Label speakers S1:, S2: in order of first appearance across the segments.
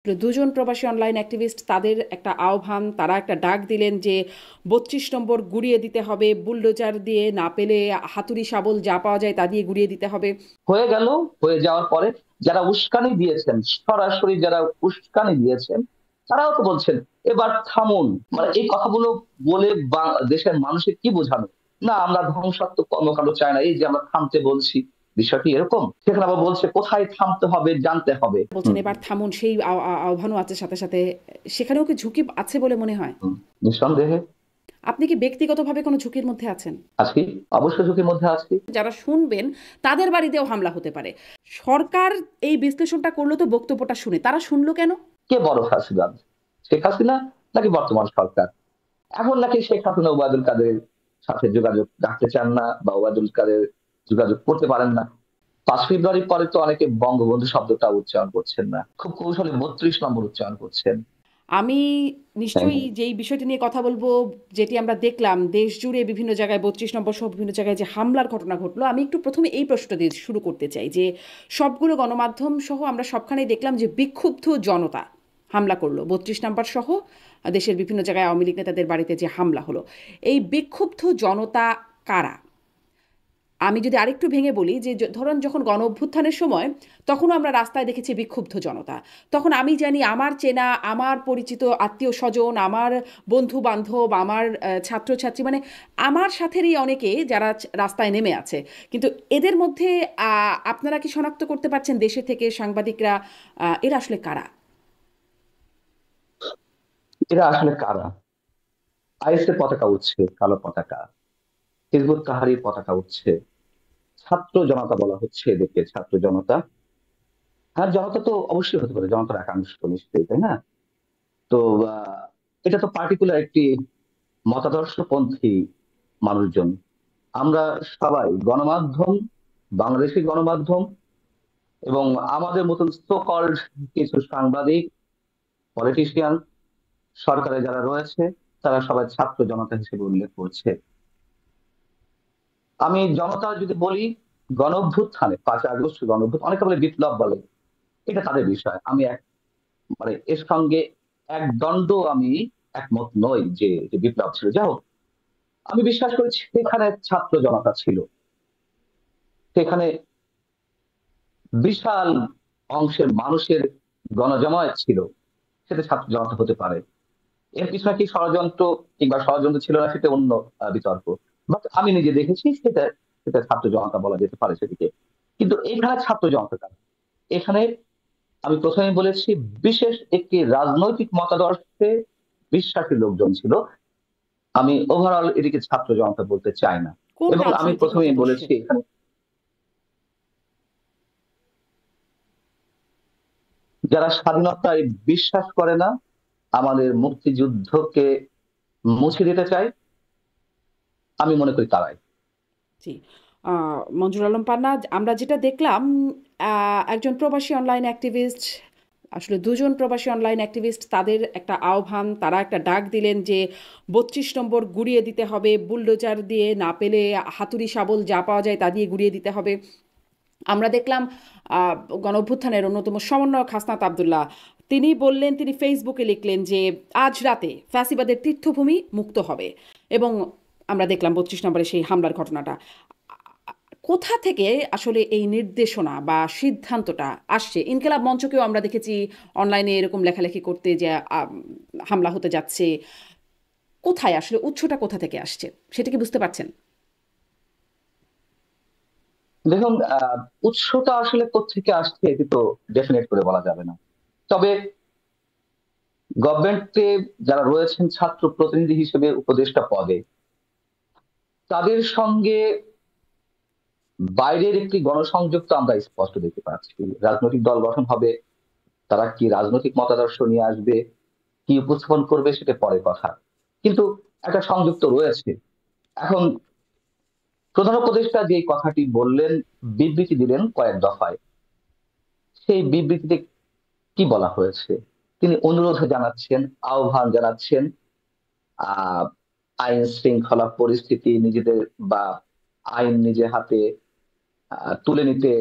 S1: দুজন প্রবাসী online activist তাদের একটা আহ্বান, তারা একটা ডাক দিলেন যে ৩২ নম্বর গুড়িয়ে দিতে হবে, বুলডোজার দিয়ে না পেলে হাতুড়ি শাবল যা পাওয়া যায় তা দিয়ে গুড়িয়ে দিতে হবে।
S2: হয়ে গেল। হয়ে যাওয়ার পরে যারা উস্কানি দিয়েছেন, সরাসরি যারা উস্কানি দিয়েছেন, তারাও তো বলছেন এবার থামুন। মানে এই কথাগুলো বলে দেশের মানুষের কি বোঝানো? না, আমরা ধ্বংসাত্মক কর্মকাণ্ড চাই না, এই যে আমরা থামতে বলছি, বিষয়টি এরকম। সেখানে আবার বলছে কোথায় থামতে হবে জানতে হবে।
S1: বলছেন এবার থামুন, সেই আহ্বানও আছে সাথে সাথে। সেখানেও কি ঝুঁকি আছে বলে মনে হয়?
S2: নিঃসন্দেহে
S1: আপনি কি ব্যক্তিগতভাবে কোনো ঝুঁকির মধ্যে আছেন?
S2: আছি, অবশ্যই ঝুঁকির মধ্যে আছি।
S1: যারা শুনবেন তাদের বাড়িতেও হামলা হতে পারে। সরকার এই বিশ্লেষণটা করলো তো বক্তব্যটা শুনে, তারা শুনলো কেন?
S2: কে বড় ফাঁসিবাজ, শেখ হাসিনা নাকি বর্তমান সরকার? এখন নাকি শেখ হাসিনা ওবায়দুল কাদের সাথে যোগাযোগ রাখতে চান না, বা ওবায়দুল কাদের যোগাযোগ করতে পারেন না। 5 ফেব্রুয়ারি পরে তো অনেকে বঙ্গবন্ধু শব্দটা উচ্চারণ করছেন না, খুব কৌশলে 32 নম্বর উচ্চারণ করছেন।
S1: আমি
S2: তাই না?
S1: নিশ্চয়ই যেই বিষয়টি নিয়ে কথা বলবো, যেটি আমরা দেখলাম দেশ জুড়ে বিভিন্ন জায়গায় ৩২ নম্বর সহ বিভিন্ন জায়গায় যে হামলার ঘটনা ঘটলো, আমি একটু প্রথমে এই প্রশ্নটা দিয়ে শুরু করতে চাই যে সবগুলো গণমাধ্যম সহ আমরা সবখানেই দেখলাম যে বিক্ষুব্ধ জনতা হামলা করলো ৩২ নম্বর সহ দেশের বিভিন্ন জায়গায় আওয়ামী লীগ নেতাদের বাড়িতে যে হামলা হলো। এই বিক্ষুব্ধ জনতা কারা? আমি যদি আরেকটু ভেঙে বলি যে ধরুন যখন গণ অভ্যুত্থানের সময়, তখনও আমরা রাস্তায় দেখেছি বিক্ষুব্ধ জনতা। তখন আমি জানি আমার চেনা, আমার পরিচিত আত্মীয় স্বজন, আমার বন্ধু বান্ধব, আমার ছাত্রছাত্রী, মানে আমার সাথেরই অনেকে যারা রাস্তায় নেমে আছে। কিন্তু এদের মধ্যে আপনারা কি শনাক্ত করতে পারছেন দেশে থেকে সাংবাদিকরা এরা আসলে কারা?
S2: এরা আসলে কারা? আইএসের পতাকা উঠছে, কালো পতাকা, হিজবুত তাহরীর পতাকা উঠছে, ছাত্র জনতা বলা হচ্ছে এদেরকে, ছাত্র জনতা। হ্যাঁ, জনতা তো অবশ্যই হতে পারে, জনতার একাংশ নিশ্চয়ই, তাই না? তো আহ, এটা তো পার্টিকুলার একটি মতাদর্শপন্থী মানুষজন। আমরা সবাই গণমাধ্যম, বাংলাদেশি গণমাধ্যম এবং আমাদের মতন সো কল্ড কিছু সাংবাদিক, পলিটিশিয়ান, সরকারে যারা রয়েছে, তারা সবাই ছাত্র জনতা হিসেবে উল্লেখ করছে। আমি জনতা যদি বলি, গণ অভ্যুত্থানে 5ই আগস্ট গণ অভ্যুত্থান, অনেকে বলে বিপ্লব বলে, এটা তাদের বিষয়। আমি মানে এর সঙ্গে এক দণ্ড আমি একমত নই যে যে বিপ্লব ছিল। যাই হোক, আমি বিশ্বাস করি সেখানে ছাত্র জনতা ছিল, সেখানে বিশাল অংশের মানুষের গণজমায়েত ছিল। সেটা ছাত্র জনতা হতে পারে। এর পিছনে কি ষড়যন্ত্র কিংবা ষড়যন্ত্র ছিল না, সেটা অন্য বিতর্ক। বাট আমি নিজে দেখেছি, সেটা সেটা ছাত্র জনতা বলা যেতে পারে সেটিকে। কিন্তু এখানে ছাত্র জনতা কারা? এখানে আমি প্রথমে বলেছি, বিশেষ একটি রাজনৈতিক মতাদর্শে বিশ্বাসী লোকজন ছিল। আমি ওভারঅল এদিকে ছাত্র জনতা বলতে চাই না।
S1: কোন
S2: এবং আমি
S1: রাজনৈতিক
S2: প্রথমেই
S1: মতাদর্শে?
S2: বলেছি, এখানে যারা স্বাধীনতায় বিশ্বাস করে না, আমাদের মুক্তিযুদ্ধকে মুছে দিতে চায়, আমি মনে করি তারাই।
S1: জি। মঞ্জুর আলম পান্না, আমরা যেটা দেখলাম, একজন প্রবাসী অনলাইন অ্যাক্টিভিস্ট, আসলে দুজন প্রবাসী অনলাইন অ্যাক্টিভিস্ট তাদের একটা আহ্বান, তারা একটা ডাক দিলেন যে ৩২ নম্বর গুড়িয়ে দিতে হবে, বুলডোজার দিয়ে না পেলে হাতুড়ি শাবল যা পাওয়া যায় তা দিয়ে গুড়িয়ে দিতে হবে। আমরা দেখলাম আহ, গণ অভ্যুত্থানের অন্যতম সমন্বয়ক হাসনাত আবদুল্লাহ, তিনি বললেন, তিনি ফেসবুকে লিখলেন যে আজ রাতে ফ্যাসিবাদের তীর্থভূমি মুক্ত হবে। এবং আমরা দেখলাম ৩২ নম্বরে সেই হামলার ঘটনাটা। কোথা থেকে আসলে এই নির্দেশনা বা সিদ্ধান্তটা আসছে? ইনকেলাব মঞ্চকেও আমরা দেখেছি অনলাইনে এরকম লেখালেখি করতে যে হামলা হতে যাচ্ছে। কোথায় আসলে উৎসটা কোথা থেকে আসছে সেটা কি বুঝতে পারছেন?
S2: দেখুন, উৎসটা আসলে কোত্থেকে আসছে এটি তো ডেফিনেট করে বলা যাবে না। তবে গভর্নমেন্টে যারা রয়েছেন ছাত্র প্রতিনিধি হিসেবে উপদেষ্টা পদে, তাদের সঙ্গে বাইরের একটি গণসংযোগ তো আমরা স্পষ্ট দেখতে পাচ্ছি। রাজনৈতিক দল গঠন হবে, তারা কি রাজনৈতিক মতাদর্শ নিয়ে আসবে, কি উপস্থাপন করবে, সেটা পরের কথা। কিন্তু একটা সংযুক্ত রয়েছে। এখন প্রধান উপদেষ্টা যে কথাটি বললেন, বিবৃতি দিলেন কয়েক দফায়, সেই বিবৃতিতে কি বলা হয়েছে? তিনি অনুরোধ জানাচ্ছেন, আহ্বান জানাচ্ছেন, আহ আইন শৃঙ্খলা পরিস্থিতি নিজেদের বা আইন নিজে হাতে তুলে নিতে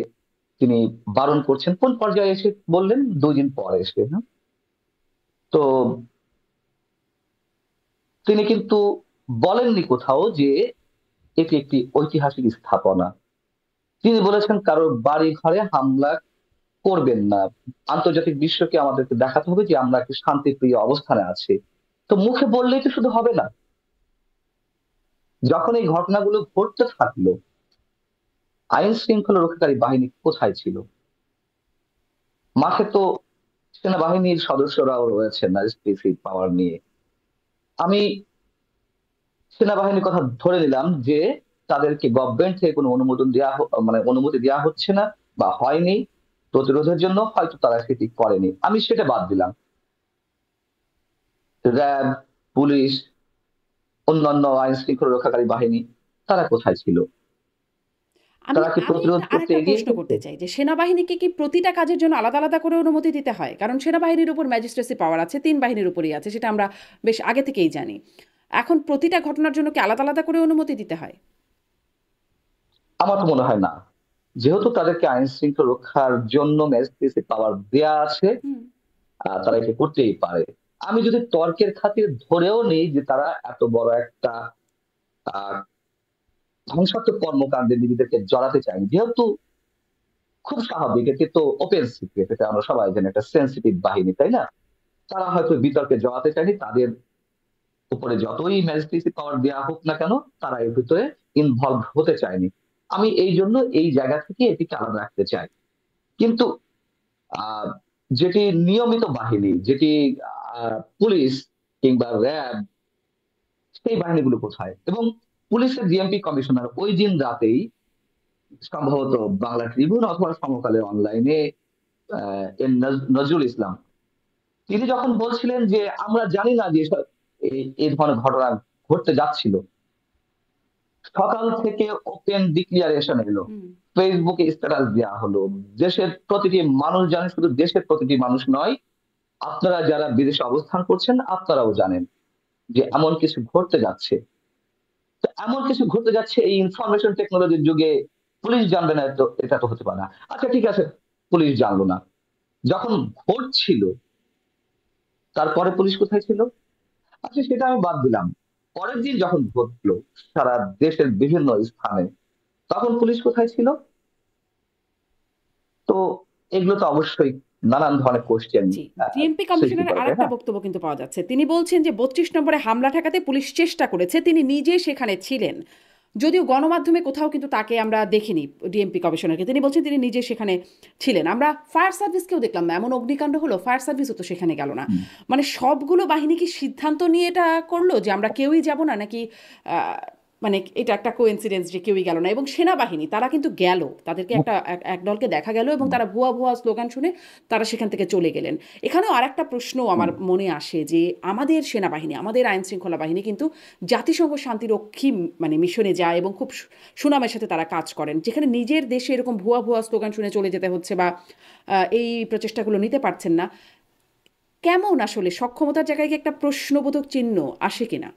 S2: তিনি বারণ করছেন। কোন পর্যায়ে এসে বললেন? 2 দিন পরে এসে, হ্যাঁ? তো তিনি কিন্তু বলেননি কোথাও যে এটি একটি ঐতিহাসিক স্থাপনা। তিনি বলেছেন কারোর বাড়ি ঘরে হামলা করবেন না। আন্তর্জাতিক বিশ্বকে আমাদেরকে দেখাতে হবে যে আমরা একটি শান্তিপ্রিয় অবস্থানে আছি। তো মুখে বললেই তো শুধু হবে না। যখন এই ঘটনাগুলো ঘটতে থাকলো, আইন শৃঙ্খলা রক্ষাকারী বাহিনী কোথায় ছিল? মাঠে তো সেনাবাহিনীর সদস্যরাও রয়েছেন ম্যাজিস্ট্রেসি পাওয়ার নিয়ে। আমি সেনাবাহিনীর কথা ধরে নিলাম যে তাদেরকে গভর্নমেন্ট থেকে কোনো অনুমোদন মানে অনুমতি দেওয়া হচ্ছে না বা হয়নি প্রতিরোধের জন্য, হয়তো তারা সেটি করেনি, আমি সেটা বাদ দিলাম। র্যাব, পুলিশ, অন্যান্য আইন শৃঙ্খলা রক্ষাকারী বাহিনী, তারা কোথায় ছিল?
S1: আমি
S2: তারা কি
S1: আমি
S2: প্রতিরোধ করতে
S1: আরেকটা
S2: এগিয়ে
S1: প্রশ্ন
S2: এসেছে?
S1: করতে চাই যে সেনাবাহিনীকে কি প্রতিটা কাজের জন্য আলাদা আলাদা করে অনুমতি দিতে হয়? কারণ সেনাবাহিনীর উপর ম্যাজিস্ট্রেসি পাওয়ার আছে, তিন বাহিনীর উপরই আছে, সেটা আমরা বেশ আগে থেকেই জানি। এখন প্রতিটা ঘটনার জন্য কি আলাদা আলাদা করে অনুমতি দিতে হয়?
S2: আমার তো মনে হয় না। যেহেতু তাদেরকে আইন শৃঙ্খলা রক্ষার জন্য ম্যাজিস্ট্রেসি পাওয়ার দেয়া আছে,
S1: হুম।
S2: তারা এটি করতেই পারে। আমি যদি তর্কের খাতির ধরেও নেই যে তারা এত বড় একটা আহ ধ্বংসাত্মক কর্মকাণ্ডে নিজেদেরকে জড়াতে চায়, যেহেতু খুব স্বাভাবিক, এটি তো ওপেন সিক্রেট, এটা আমরা সবাই জানি, একটা সেন্সিটিভ বাহিনী, তাই না? তারা হয়তো বিতর্কে জড়াতে চায়নি, তাদের উপরে যতই ম্যাজিস্ট্রেসি পাওয়ার দেওয়া হোক না কেন, তারা এর ভিতরে ইনভলভ হতে চায়নি। আমি এই জন্য এই জায়গা থেকে এটিকে আলাদা রাখতে চাই। কিন্তু আহ যেটি নিয়মিত বাহিনী, যেটি পুলিশ কিংবা র্যাব, সেই বাহিনীগুলো কোথায়? এবং পুলিশের ডিএমপি কমিশনার ওই দিন রাতেই সম্ভবত বাংলা ট্রিবিউন অথবা সমকালের অনলাইনে নজরুল ইসলাম, তিনি যখন বলছিলেন যে আমরা জানি না যে এই ধরনের ঘটনা ঘটতে যাচ্ছিল, সকাল থেকে ওপেন ডিক্লিয়ারেশন এলো,
S1: হুম।
S2: ফেসবুকে স্ট্যাটাস দেওয়া হলো, দেশের প্রতিটি মানুষ জানে, শুধু দেশের প্রতিটি মানুষ নয়, আপনারা যারা বিদেশে অবস্থান করছেন আপনারাও জানেন যে এমন কিছু ঘটতে যাচ্ছে। তো এমন কিছু ঘটতে যাচ্ছে এই ইনফরমেশন টেকনোলজির যুগে, পুলিশ জানবে না? তো এটা তো হতে পারে না। আচ্ছা ঠিক আছে, পুলিশ জানলো না, যখন ঘটছিল তারপরে পুলিশ কোথায় ছিল? আচ্ছা সেটা আমি বাদ দিলাম। পরের দিন যখন ঘটলো সারা দেশের বিভিন্ন স্থানে, তখন পুলিশ কোথায় ছিল? তো এগুলো তো অবশ্যই নানান ধরনের কোশ্চেন
S1: জি। ডিএমপি
S2: সৃষ্টি
S1: কমিশনারের
S2: করে, তাই
S1: আরেকটা
S2: না?
S1: বক্তব্য কিন্তু পাওয়া যাচ্ছে, তিনি বলছেন যে 32 নম্বরে হামলা ঠেকাতে পুলিশ চেষ্টা করেছে, তিনি নিজে সেখানে ছিলেন। যদিও গণমাধ্যমে কোথাও কিন্তু তাকে আমরা দেখিনি, ডিএমপি কমিশনারকে। তিনি বলছেন তিনি নিজে সেখানে ছিলেন। আমরা ফায়ার সার্ভিসকেও দেখলাম না, এমন অগ্নিকাণ্ড হলো ফায়ার সার্ভিসও তো সেখানে গেল না।
S2: হুম।
S1: মানে সবগুলো বাহিনী কি সিদ্ধান্ত নিয়ে এটা করলো যে আমরা কেউই যাব না, নাকি মানে এটা একটা কোইন্সিডেন্স যে কেউই গেল না? এবং সেনাবাহিনী তারা কিন্তু গেল, তাদেরকে এক দলকে দেখা গেল এবং
S2: হুম।
S1: তারা ভুয়া ভুয়া স্লোগান শুনে তারা সেখান থেকে চলে গেলেন। এখানেও আরেকটা প্রশ্ন আমার
S2: হুম।
S1: মনে আসে যে আমাদের সেনাবাহিনী, আমাদের আইন শৃঙ্খলা বাহিনী কিন্তু জাতিসংঘ শান্তিরক্ষী মানে মিশনে যায় এবং খুব সুনামের সাথে তারা কাজ করেন। যেখানে নিজের দেশে এরকম ভুয়া ভুয়া স্লোগান শুনে চলে যেতে হচ্ছে বা এই প্রচেষ্টাগুলো নিতে পারছেন না, কেমন আসলে সক্ষমতার জায়গায় কি একটা প্রশ্নবোধক চিহ্ন আসে কিনা?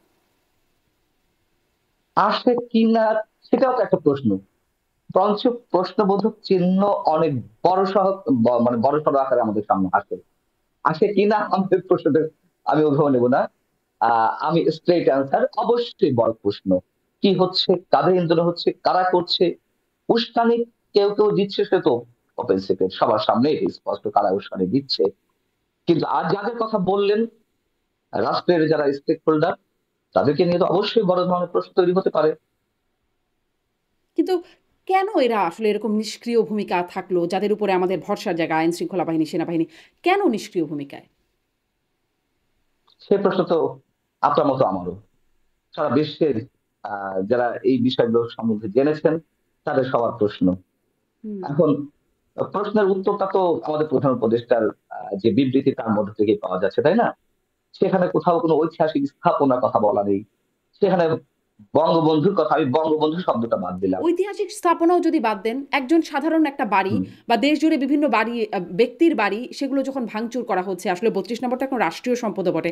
S2: আসে কিনা সেটাও তো একটা প্রশ্ন। বরঞ্চ প্রশ্নবোধক চিহ্ন অনেক বড় সহ মানে বড় সড় আকারে আমাদের সামনে আসে। আসে কিনা আমাদের প্রশ্নটা আমি ওইভাবে নেব না। আমি স্ট্রেট অ্যান্সার, অবশ্যই বড় প্রশ্ন। কি হচ্ছে, কাদের ইন্ধনে হচ্ছে, কারা করছে? উস্কানি কেউ কেউ দিচ্ছে, সে তো ওপেন সিক্রেট, সবার সামনে এটি স্পষ্ট কারা উস্কানি দিচ্ছে। কিন্তু আর যাদের কথা বললেন, রাষ্ট্রের যারা স্টেক হোল্ডার, তাদেরকে নিয়ে তো অবশ্যই বড় ধরনের প্রশ্ন তৈরি হতে পারে।
S1: কিন্তু কেন এরা আসলে এরকম নিষ্ক্রিয় ভূমিকা থাকলো, যাদের উপরে আমাদের ভরসার জায়গা আইন শৃঙ্খলা বাহিনী, সেনাবাহিনী, কেন নিষ্ক্রিয় ভূমিকায়?
S2: সে প্রশ্ন তো আপনার মতো আমারও, সারা বিশ্বের যারা এই বিষয়গুলো সম্বন্ধে জেনেছেন, তাদের সবার প্রশ্ন।
S1: হুম।
S2: এখন প্রশ্নের উত্তরটা তো আমাদের প্রধান উপদেষ্টার যে বিবৃতি তার মধ্যে থেকেই পাওয়া যাচ্ছে, তাই না? সেখানে কোথাও কোনো ঐতিহাসিক স্থাপনার কথা বলা নেই। সেখানে বঙ্গবন্ধুর কথা, আমি বঙ্গবন্ধু শব্দটা বাদ দিলাম।
S1: ঐতিহাসিক স্থাপনাও যদি বাদ দেন, একজন সাধারণ একটা বাড়ি
S2: হুম।
S1: বা দেশ জুড়ে বিভিন্ন বাড়ি, ব্যক্তির বাড়ি, সেগুলো যখন ভাঙচুর করা হচ্ছে, আসলে 32 নম্বরটা এখন রাষ্ট্রীয় সম্পদও বটে,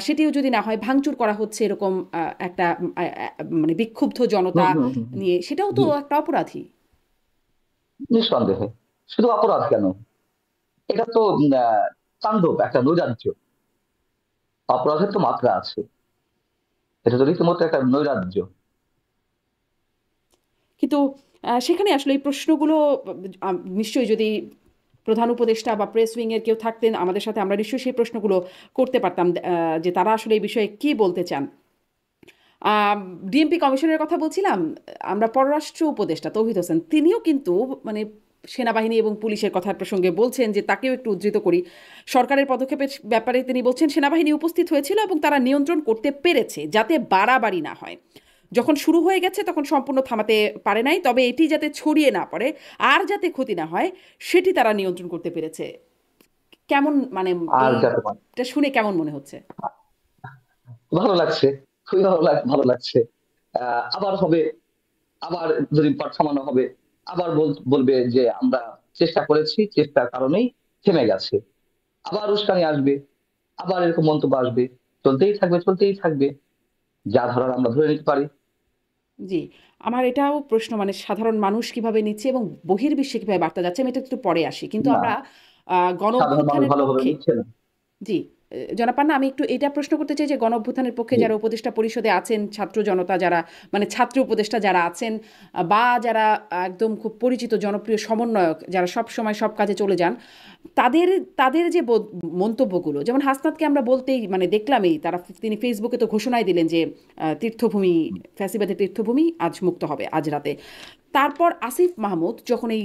S1: সেটিও যদি না হয় ভাঙচুর করা হচ্ছে এরকম একটা মানে বিক্ষুব্ধ জনতা
S2: হুম। হুম। হুম। হুম।
S1: নিয়ে, সেটাও তো
S2: জি,
S1: একটা অপরাধী।
S2: নিঃসন্দেহে। শুধু অপরাধ কেন, এটা তো তাণ্ডব, একটা নৈরাজ্য। অপরাধের তো মাত্রা আছে, এটা তো রীতিমতো একটা নৈরাজ্য।
S1: কিন্তু সেখানে আসলে এই প্রশ্নগুলো নিশ্চয়ই যদি প্রধান উপদেষ্টা বা প্রেস উইং এর কেউ থাকতেন আমাদের সাথে, আমরা নিশ্চয়ই সেই প্রশ্নগুলো করতে পারতাম, যে তারা আসলে এই বিষয়ে কি বলতে চান। ডিএমপি কমিশনের কথা বলছিলাম, আমরা পররাষ্ট্র উপদেষ্টা তৌহিদ হোসেন তিনিও কিন্তু মানে সেনাবাহিনী এবং পুলিশের কথার প্রসঙ্গে বলছেন, যে তাকেও একটু উদ্ধৃত করি, সরকারের পদক্ষেপের ব্যাপারে তিনি বলছেন সেনাবাহিনী উপস্থিত হয়েছিল এবং তারা নিয়ন্ত্রণ করতে পেরেছে যাতে বাড়াবাড়ি না হয়। যখন শুরু হয়ে গেছে তখন সম্পূর্ণ থামাতে পারে নাই, তবে এটি যাতে ছড়িয়ে না পড়ে আর যাতে ক্ষতি না হয় সেটি তারা নিয়ন্ত্রণ করতে পেরেছে। কেমন মানে
S2: আর যাতে পারে,
S1: এইটা শুনে কেমন মনে হচ্ছে?
S2: ভালো লাগছে, খুবই ভালো লাগছে। আবার হবে, আবার যদি থামানো হবে, আবার বলবে যে আমরা চেষ্টা করেছি, চেষ্টার কারণেই থেমে গেছে। আবার উস্কানি আসবে, আবার এরকম মন্তব্য আসবে, চলতেই থাকবে, চলতেই থাকবে, যা ধরার আমরা ধরে নিতে পারি।
S1: জি, আমার এটাও প্রশ্ন, মানে সাধারণ মানুষ কিভাবে নিচ্ছে এবং বহির্বিশ্বে কিভাবে বার্তা যাচ্ছে, আমি এটা একটু পরে আসি, কিন্তু
S2: না,
S1: আমরা গণ
S2: সাধারণ মানুষ
S1: অভ্যুত্থানের
S2: ভালোভাবে
S1: পক্ষে।
S2: নিচ্ছে না।
S1: জি, জনাব পান্না, আমি একটু এটা প্রশ্ন করতে চাই যে গণ অভ্যুত্থানের পক্ষে
S2: জি,
S1: যারা উপদেষ্টা পরিষদে আছেন, ছাত্র জনতা যারা, মানে ছাত্র উপদেষ্টা যারা আছেন, বা যারা একদম খুব পরিচিত জনপ্রিয় সমন্বয়ক যারা সব সময় সব কাজে চলে যান, তাদের তাদের যে মন্তব্যগুলো, যেমন হাসনাতকে আমরা বলতেই মানে দেখলামই, তিনি ফেসবুকে তো ঘোষণাই দিলেন যে তীর্থভূমি, ফ্যাসিবাদের তীর্থভূমি আজ মুক্ত হবে আজ রাতে। তারপর আসিফ মাহমুদ যখন এই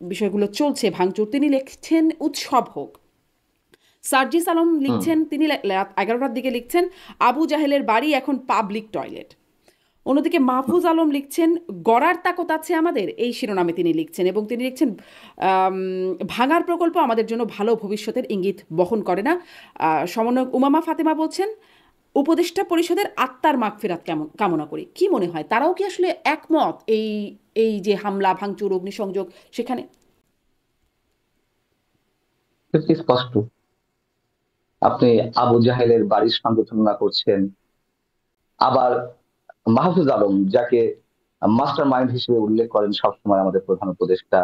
S1: বিষয়গুলো চলছে ভাঙচুর, তিনি লিখছেন উৎসব হোক। সার্জিস আলম
S2: হুম।
S1: লিখছেন, তিনি রাত 11টার দিকে লিখছেন আবু জাহেলের বাড়ি এখন পাবলিক টয়লেট। অন্যদিকে
S2: হুম।
S1: মাহফুজ আলম লিখছেন গড়ার তাকত আছে আমাদের, এই শিরোনামে তিনি লিখছেন, এবং তিনি লিখছেন আম, ভাঙার প্রকল্প আমাদের জন্য ভালো ভবিষ্যতের ইঙ্গিত বহন করে না। সমন্বয়ক উমামা ফাতেমা বলছেন উপদেষ্টা পরিষদের আত্মার মাগফিরাত কামনা করি। কি মনে হয়, তারাও কি আসলে একমত এই এই যে হামলা ভাঙচুর অগ্নিসংযোগ সেখানে?
S2: কিন্তু স্পষ্ট, আপনি আবু জাহেলের বাড়ির সঙ্গে তুলনা করছেন, আবার মাহফুজ আলম, যাকে মাস্টার মাইন্ড হিসেবে উল্লেখ করেন সবসময় আমাদের প্রধান উপদেষ্টা,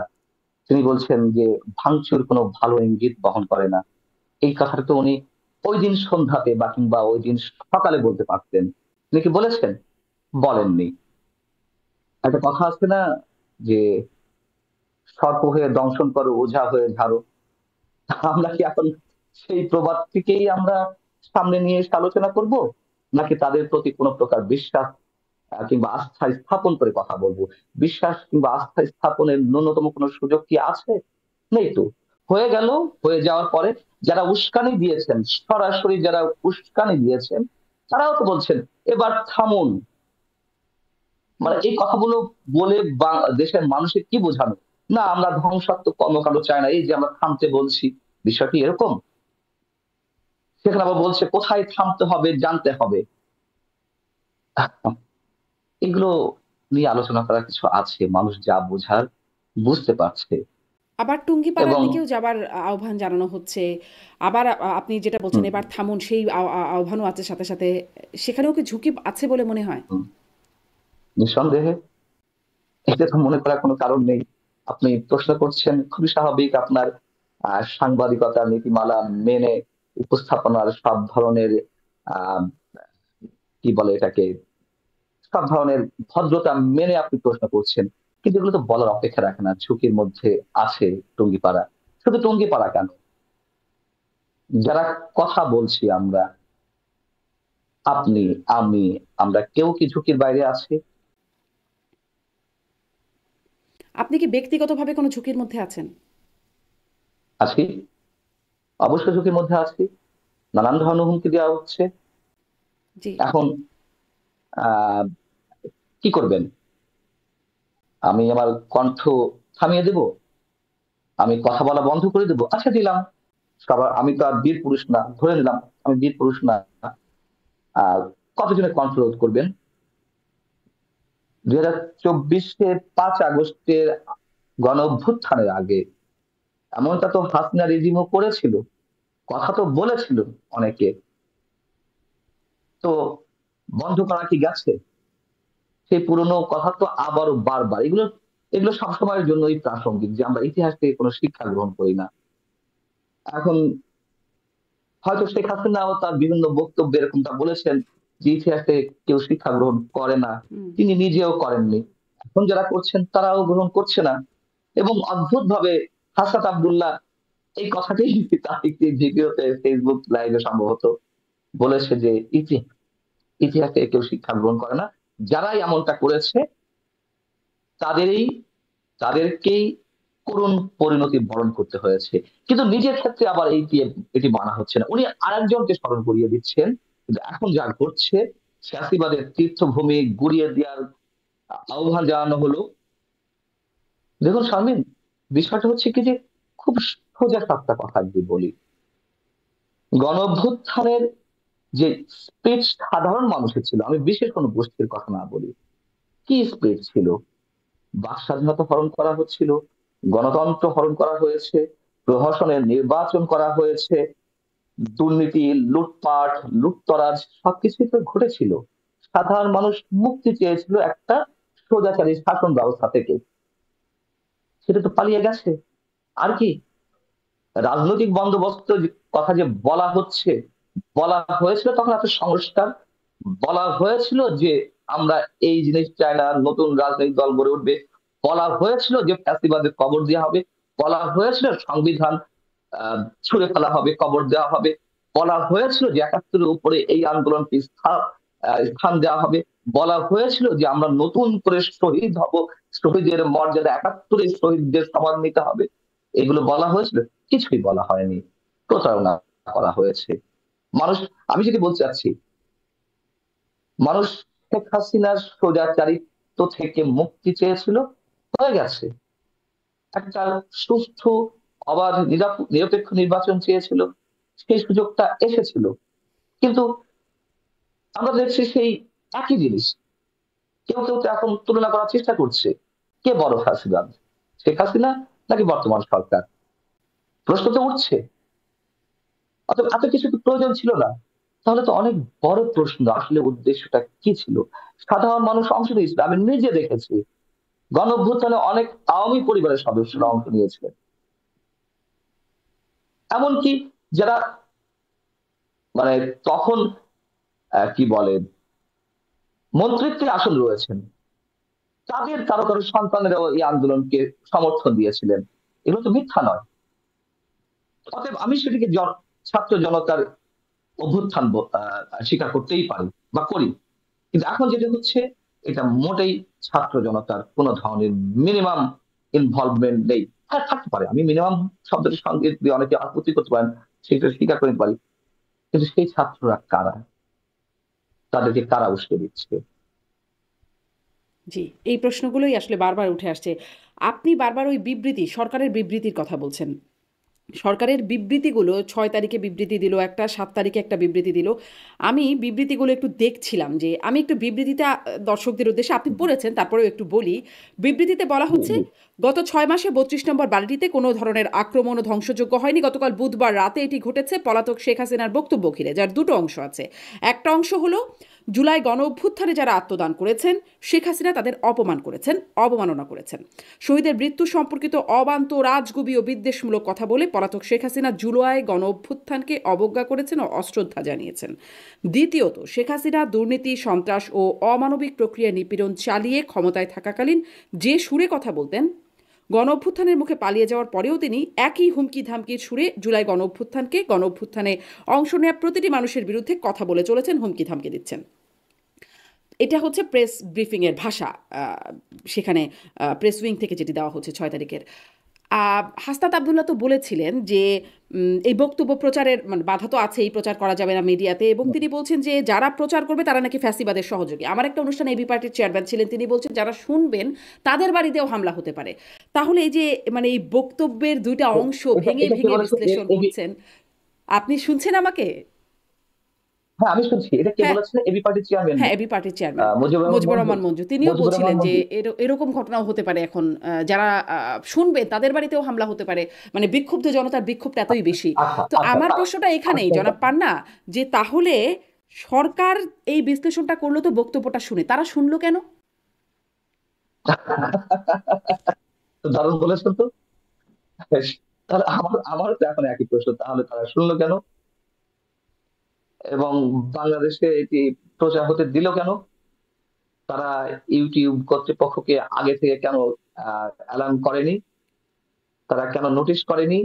S2: তিনি বলছেন যে ভাঙচুর কোনো ভালো ইঙ্গিত বহন করে না। এই কথাটা তো উনি ওই দিন সন্ধ্যাতে বা কিংবা ওই দিন সকালে বলতে পারতেন। তিনি কি বলেছেন? বলেননি। একটা কথা আছে না যে সর্প হয়ে দংশন করো, ওঝা হয়ে ঝাড়ো। আমরা কি এখন সেই প্রবাদটিকেই আমরা সামনে নিয়ে এসে আলোচনা করব, নাকি তাদের প্রতি কোনো প্রকার বিশ্বাস কিংবা আস্থা স্থাপন করে কথা বলবো? বিশ্বাস কিংবা আস্থা স্থাপনের ন্যূনতম কোনো সুযোগ কি আছে? নেই তো। হয়ে গেল, হয়ে যাওয়ার পরে যারা উস্কানি দিয়েছেন, সরাসরি যারা উস্কানি দিয়েছেন, তারাও তো বলছেন এবার থামুন। মানে
S1: হুম।
S2: এই কথাগুলো বলে দেশের মানুষের কি বোঝানো? না, আমরা ধ্বংসাত্মক কর্মকাণ্ড চাই না, এই যে আমরা থামতে বলছি। বিষয়টি এরকম। সেখানে আবার বলছে কোথায় থামতে হবে জানতে হবে। এগুলো নিয়ে আলোচনা করার কিছু আছে, মানুষ যা বোঝার বুঝতে পারছে।
S1: আবার টুঙ্গিপাড়ার
S2: এবং
S1: দিকেও যাবার আহ্বান জানানো হচ্ছে। আবার আপনি যেটা বলছেন
S2: হুম,
S1: এবার থামুন, সেই আহ্বানও আছে সাথে সাথে। সেখানেও কি ঝুঁকি আছে বলে মনে হয়?
S2: হুম, নিঃসন্দেহে এতে তো মনে করার কোনো কারণ নেই। আপনি প্রশ্ন করছেন, খুবই স্বাভাবিক। আপনার সাংবাদিকতার নীতিমালা মেনে উপস্থাপনার সব ধরনের আহ কি বলে এটাকে, সব ধরনের ভদ্রতা মেনে আপনি প্রশ্ন করছেন। কিন্তু এগুলো তো বলার অপেক্ষা রাখে না। ঝুঁকির মধ্যে আছে টুঙ্গিপাড়া। শুধু টুঙ্গিপাড়া কেন, যারা কথা বলছি আমরা, আপনি, আমি, আমরা কেউ কি ঝুঁকির বাইরে আছি?
S1: আপনি কি ব্যক্তিগতভাবে কোনো ঝুঁকির মধ্যে আছেন?
S2: আছি, অবশ্যই ঝুঁকির মধ্যে আছি। নানান ধরনের হুমকি দেওয়া হচ্ছে।
S1: জি।
S2: এখন আহ কি করবেন? আমি আমার কণ্ঠ থামিয়ে দেব? আমি কথা বলা বন্ধ করে দেবো? আচ্ছা, দিলাম। সবার, আমি তো আর বীর পুরুষ না, ধরে নিলাম আমি বীর পুরুষ না। আর কতজনের কণ্ঠ রোধ করবেন? 2024-এর 5 আগস্টের গণ অভ্যুত্থানের আগে এমনটা তো হাসিনা রেজিমও করেছিল, কথা তো বলেছিল অনেকে। তো বন্ধ করা কি গেছে? সেই পুরনো কথা তো আবারও বারবার, এগুলো এগুলো সবসময়ের জন্যই প্রাসঙ্গিক, যে আমরা ইতিহাস থেকে কোনো শিক্ষা গ্রহণ করি না। এখন হয়তো শেখ হাসিনাও তার বিভিন্ন বক্তব্যে এরকমটা বলেছেন যে ইতিহাসে কেউ শিক্ষা গ্রহণ করে না,
S1: হুম।
S2: তিনি নিজেও করেননি। এখন যারা করছেন তারাও গ্রহণ করছে না। এবং অদ্ভুত ভাবে হাসনাত আব্দুল্লাহ এই কথাটাই তার একটি ভিডিওতে ফেসবুক লাইভে সম্ভবত বলেছে যে ইতিহাসে কেউ শিক্ষা গ্রহণ করে না, যারাই এমনটা করেছে তাদেরই তাদেরকেই করুণ পরিণতি বরণ করতে হয়েছে। কিন্তু নিজের ক্ষেত্রে আবার এটি মানা হচ্ছে না, উনি আরেকজনকে স্মরণ করিয়ে দিচ্ছেন। কিন্তু এখন যা ঘটছে, ফ্যাসিবাদের তীর্থভূমি গুড়িয়ে দেওয়ার আহ্বান জানানো হলো। দেখুন শারমিন, বিষয়টা হচ্ছে কি যে খুব সোজা সাপটা কথা যদি বলি, গণ অভ্যুত্থানের যে স্পিচ সাধারণ মানুষের ছিল, আমি বিশেষ কোনো গোষ্ঠীর কথা না বলি, কি স্পিচ ছিল? বাক স্বাধীনতা হরণ করা হচ্ছিল, গণতন্ত্র হরণ করা হয়েছে, প্রহসনের নির্বাচন করা হয়েছে, দুর্নীতি, লুটপাট, লুটতরাজ সবকিছুই তো ঘটেছিল। সাধারণ মানুষ মুক্তি চেয়েছিল একটা স্বৈরাচারী শাসন ব্যবস্থা থেকে, সেটা তো পালিয়ে গেছে। আর কি রাজনৈতিক বন্দোবস্ত কথা যে বলা হচ্ছে, বলা হয়েছিল তখন একটা সংস্কার, বলা হয়েছিল যে আমরা এই জিনিস চাই না, নতুন রাজনৈতিক দল গড়ে উঠবে, বলা হয়েছিল যে ফ্যাসিবাদের কবর দেওয়া হবে, বলা হয়েছিল সংবিধান আহ ছুঁড়ে ফেলা হবে, কবর দেওয়া হবে, বলা হয়েছিল যে একাত্তরের উপরে এই আন্দোলনকে স্থান দেওয়া হবে, বলা হয়েছিল যে আমরা নতুন করে শহীদ হব, শহীদের মর্যাদা একাত্তরের শহীদদের সমান নিতে হবে। এগুলো বলা হয়েছিল, কিছুই বলা হয়নি, প্রতারণা করা হয়েছে মানুষ। আমি যদি বলতে চাচ্ছি, মানুষ শেখ হাসিনার স্বৈরাচারিত্ব থেকে মুক্তি চেয়েছিল, হয়ে গেছে। একটা সুষ্ঠু, অবাধ, নিরপেক্ষ নির্বাচন চেয়েছিল, সেই সুযোগটা এসেছিল। কিন্তু আমরা দেখছি সেই একই জিনিস কেউ কেউ তো এখন তুলনা করার চেষ্টা করছে, কে বড় ফ্যাসিবাদ, শেখ হাসিনা নাকি বর্তমান সরকার? প্রশ্ন তো উঠছে। অত এত কিছু তো প্রয়োজন ছিল না। তাহলে তো অনেক বড় প্রশ্ন, আসলে উদ্দেশ্যটা কি ছিল? সাধারণ মানুষ অংশ নিয়েছিল, আমি নিজে দেখেছি গণ অভ্যুত্থানে অনেক আওয়ামী পরিবারের সদস্যরা অংশ নিয়েছিলেন। এমনকি যারা মানে তখন কি বলে মন্ত্রিত্বের আসন রয়েছেন, তাদের কারো কারো সন্তানেরাও এই আন্দোলনকে সমর্থন দিয়েছিলেন। এগুলো তো মিথ্যা নয়। অতএব আমি সেটিকে ছাত্র জনতার অভ্যুত্থান স্বীকার করতেই পারি বা করি। কিন্তু এখন যেটা হচ্ছে, এটা মোটেই ছাত্র জনতার কোন ধরনের মিনিমাম ইনভলভমেন্ট নেই। হ্যাঁ থাকতে পারে, আমি মিনিমাম শব্দটির সঙ্গে যদি অনেকে আপত্তি করতে পারেন, সেটা স্বীকার করে নিতে পারি। কিন্তু সেই ছাত্ররা কারা? তাদেরকে কারা উস্কে দিচ্ছে?
S1: জি, এই প্রশ্নগুলোই আসলে বারবার উঠে আসছে। আপনি বারবার ওই সরকারের বিবৃতির কথা বলছেন। সরকারের বিবৃতিগুলো ৬ তারিখে বিবৃতি দিল একটা, ৭ তারিখে একটা বিবৃতি দিল। আমি বিবৃতিগুলো একটু দেখছিলাম, যে আমি একটু বিবৃতিটা দর্শকদের উদ্দেশ্যে, আপনি পড়েছেন তারপরেও একটু বলি। বিবৃতিতে বলা
S2: জি
S1: হচ্ছে,
S2: জি।
S1: গত ৬ মাসে ৩২ নম্বর বাড়িটিতে কোনো ধরনের আক্রমণ ও ধ্বংসযোগ্য হয়নি। গতকাল বুধবার রাতে এটি ঘটেছে পলাতক শেখ হাসিনার বক্তব্য ঘিরে, যার দুটো অংশ আছে। একটা অংশ হলো, জুলাই গণ অভ্যুত্থানে যারা আত্মদান করেছেন শেখ হাসিনা তাদের অপমান করেছেন, অবমাননা করেছেন। শহীদের মৃত্যু সম্পর্কিত অবান্ত, রাজগুবি ও বিদ্বেষমূলক কথা বলে পলাতক শেখ হাসিনা জুলাই গণ অভ্যুত্থানকে অবজ্ঞা করেছেন ও অশ্রদ্ধা জানিয়েছেন। দ্বিতীয়ত, শেখ হাসিনা দুর্নীতি, সন্ত্রাস ও অমানবিক প্রক্রিয়া নিপীড়ন চালিয়ে ক্ষমতায় থাকাকালীন যে সুরে কথা বলতেন, গণ অভ্যুত্থানের মুখে পালিয়ে যাওয়ার পরেও তিনি একই হুমকি ধামকির সুরে জুলাই গণ অভ্যুত্থানে অংশ নেওয়া প্রতিটি মানুষের বিরুদ্ধে কথা বলে চলেছেন, হুমকি ধামকি দিচ্ছেন। এটা হচ্ছে প্রেস ব্রিফিংয়ের ভাষা। সেখানে প্রেস উইং থেকে যেটি দেওয়া হচ্ছে ৬ তারিখের। হাসনাত আবদুল্লাহ তো বলেছিলেন যে এই বক্তব্য প্রচারের মানে বাধা তো আছেই, প্রচার করা যাবে না মিডিয়াতে, এবং তিনি বলছেন যে যারা প্রচার করবে তারা নাকি ফ্যাসিবাদের সহযোগী। আমার একটা অনুষ্ঠানে এবি পার্টির চেয়ারম্যান ছিলেন, তিনি বলছেন যারা শুনবেন তাদের বাড়িতেও হামলা হতে পারে। তাহলে এই যে মানে এই বক্তব্যের দুইটা অংশ
S2: এটা
S1: ভেঙে
S2: এটা কে
S1: ভেঙে
S2: বলেছে?
S1: বিশ্লেষণ করছেন। আপনি শুনছেন আমাকে?
S2: হ্যাঁ আমি শুনছি, এটা কে
S1: হ্যাঁ,
S2: বলেছেন? এবি পার্টির চেয়ারম্যান
S1: হ্যাঁ, এবি পার্টির চেয়ারম্যান
S2: মুজিবুর রহমান
S1: মুজিবুর
S2: মঞ্জু।
S1: রহমান মঞ্জু, তিনিও
S2: মুজিবুর
S1: বলছিলেন
S2: রহমান
S1: যে
S2: মঞ্জু।
S1: এরকম ঘটনাও হতে পারে এখন, যারা শুনবে তাদের বাড়িতেও হামলা হতে পারে। মানে বিক্ষুব্ধ জনতার বিক্ষোভটা এতই বেশি।
S2: আচ্ছা
S1: তো
S2: আচ্ছা
S1: আমার প্রশ্নটা এখানেই,
S2: আচ্ছা।
S1: জনাব পান্না, যে তাহলে সরকার এই বিশ্লেষণটা করলো তো বক্তব্যটা শুনে, তারা শুনলো কেন?
S2: দারুণ বলেছেন তো। তাহলে আমারও তো এখন একই প্রশ্ন, তাহলে তারা শুনলো কেন? এবং বাংলাদেশে এটি প্রচার হতে দিল কেন? তারা ইউটিউব কর্তৃপক্ষকে আগে থেকে কেন অ্যালার্ম করেনি? তারা কেন নোটিশ করেনি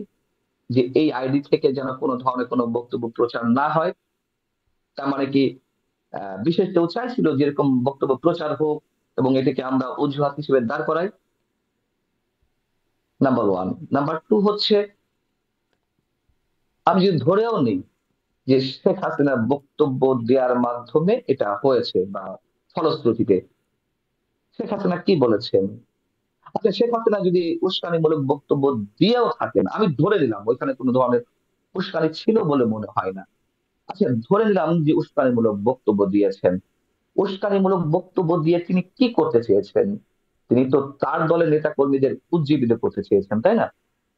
S2: যে এই আইডি থেকে যেন কোনো ধরনের কোনো বক্তব্য প্রচার না হয়? তার মানে কি বিশেষ কেউ চাইছিল যে এরকম বক্তব্য প্রচার হোক এবং এটাকে আমরা অজুহাত হিসেবে দাঁড় করাই? Number one. নাম্বার টু হচ্ছে, আমি যদি ধরেও নিই যে শেখ হাসিনার বক্তব্য দেওয়ার মাধ্যমে এটা হয়েছে বা ফলশ্রুতিতে, শেখ হাসিনা কি বলেছেন? আচ্ছা, শেখ হাসিনা যদি উস্কানিমূলক বক্তব্য দিয়েও থাকেন, আমি ধরে নিলাম ওইখানে কোনো ধরনের উস্কানি ছিল বলে মনে হয় না। আচ্ছা, ধরে নিলাম যে উস্কানিমূলক বক্তব্য দিয়েছেন। উস্কানিমূলক বক্তব্য দিয়ে তিনি কি করতে চেয়েছেন? তিনি তো তার দলের নেতা কর্মীদের উজ্জীবিত করতে চেয়েছেন, তাই না?